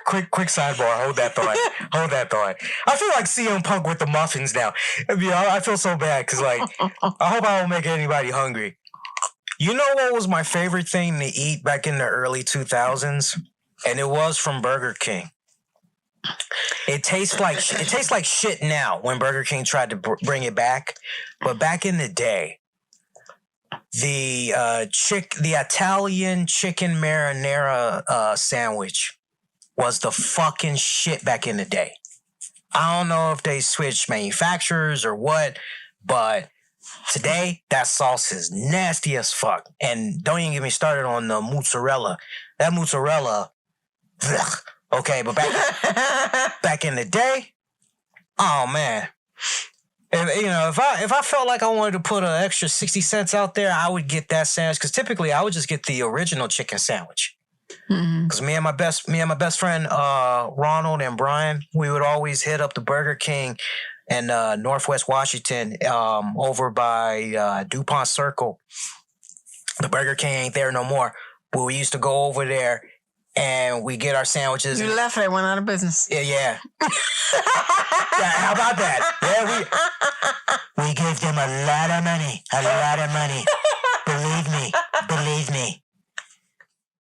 Quick sidebar. Hold that thought. I feel like CM Punk with the muffins now. I feel so bad because, I hope I don't make anybody hungry. You know what was my favorite thing to eat back in the early 2000s? And it was from Burger King. It tastes like shit now when Burger King tried to bring it back, but back in the day, the Italian chicken marinara sandwich was the fucking shit back in the day. I don't know if they switched manufacturers or what, but today that sauce is nasty as fuck. And don't even get me started on the mozzarella. That mozzarella, ugh. Okay, but back in the day, oh man, if I felt like I wanted to put an extra 60 cents out there, I would get that sandwich because typically I would just get the original chicken sandwich. Because me and my best friend Ronald and Brian, we would always hit up the Burger King in Northwest Washington, over by DuPont Circle. The Burger King ain't there no more, but we used to go over there. And we get our sandwiches. You left, they went out of business. Yeah. Yeah, how about that? Yeah, we gave them a lot of money.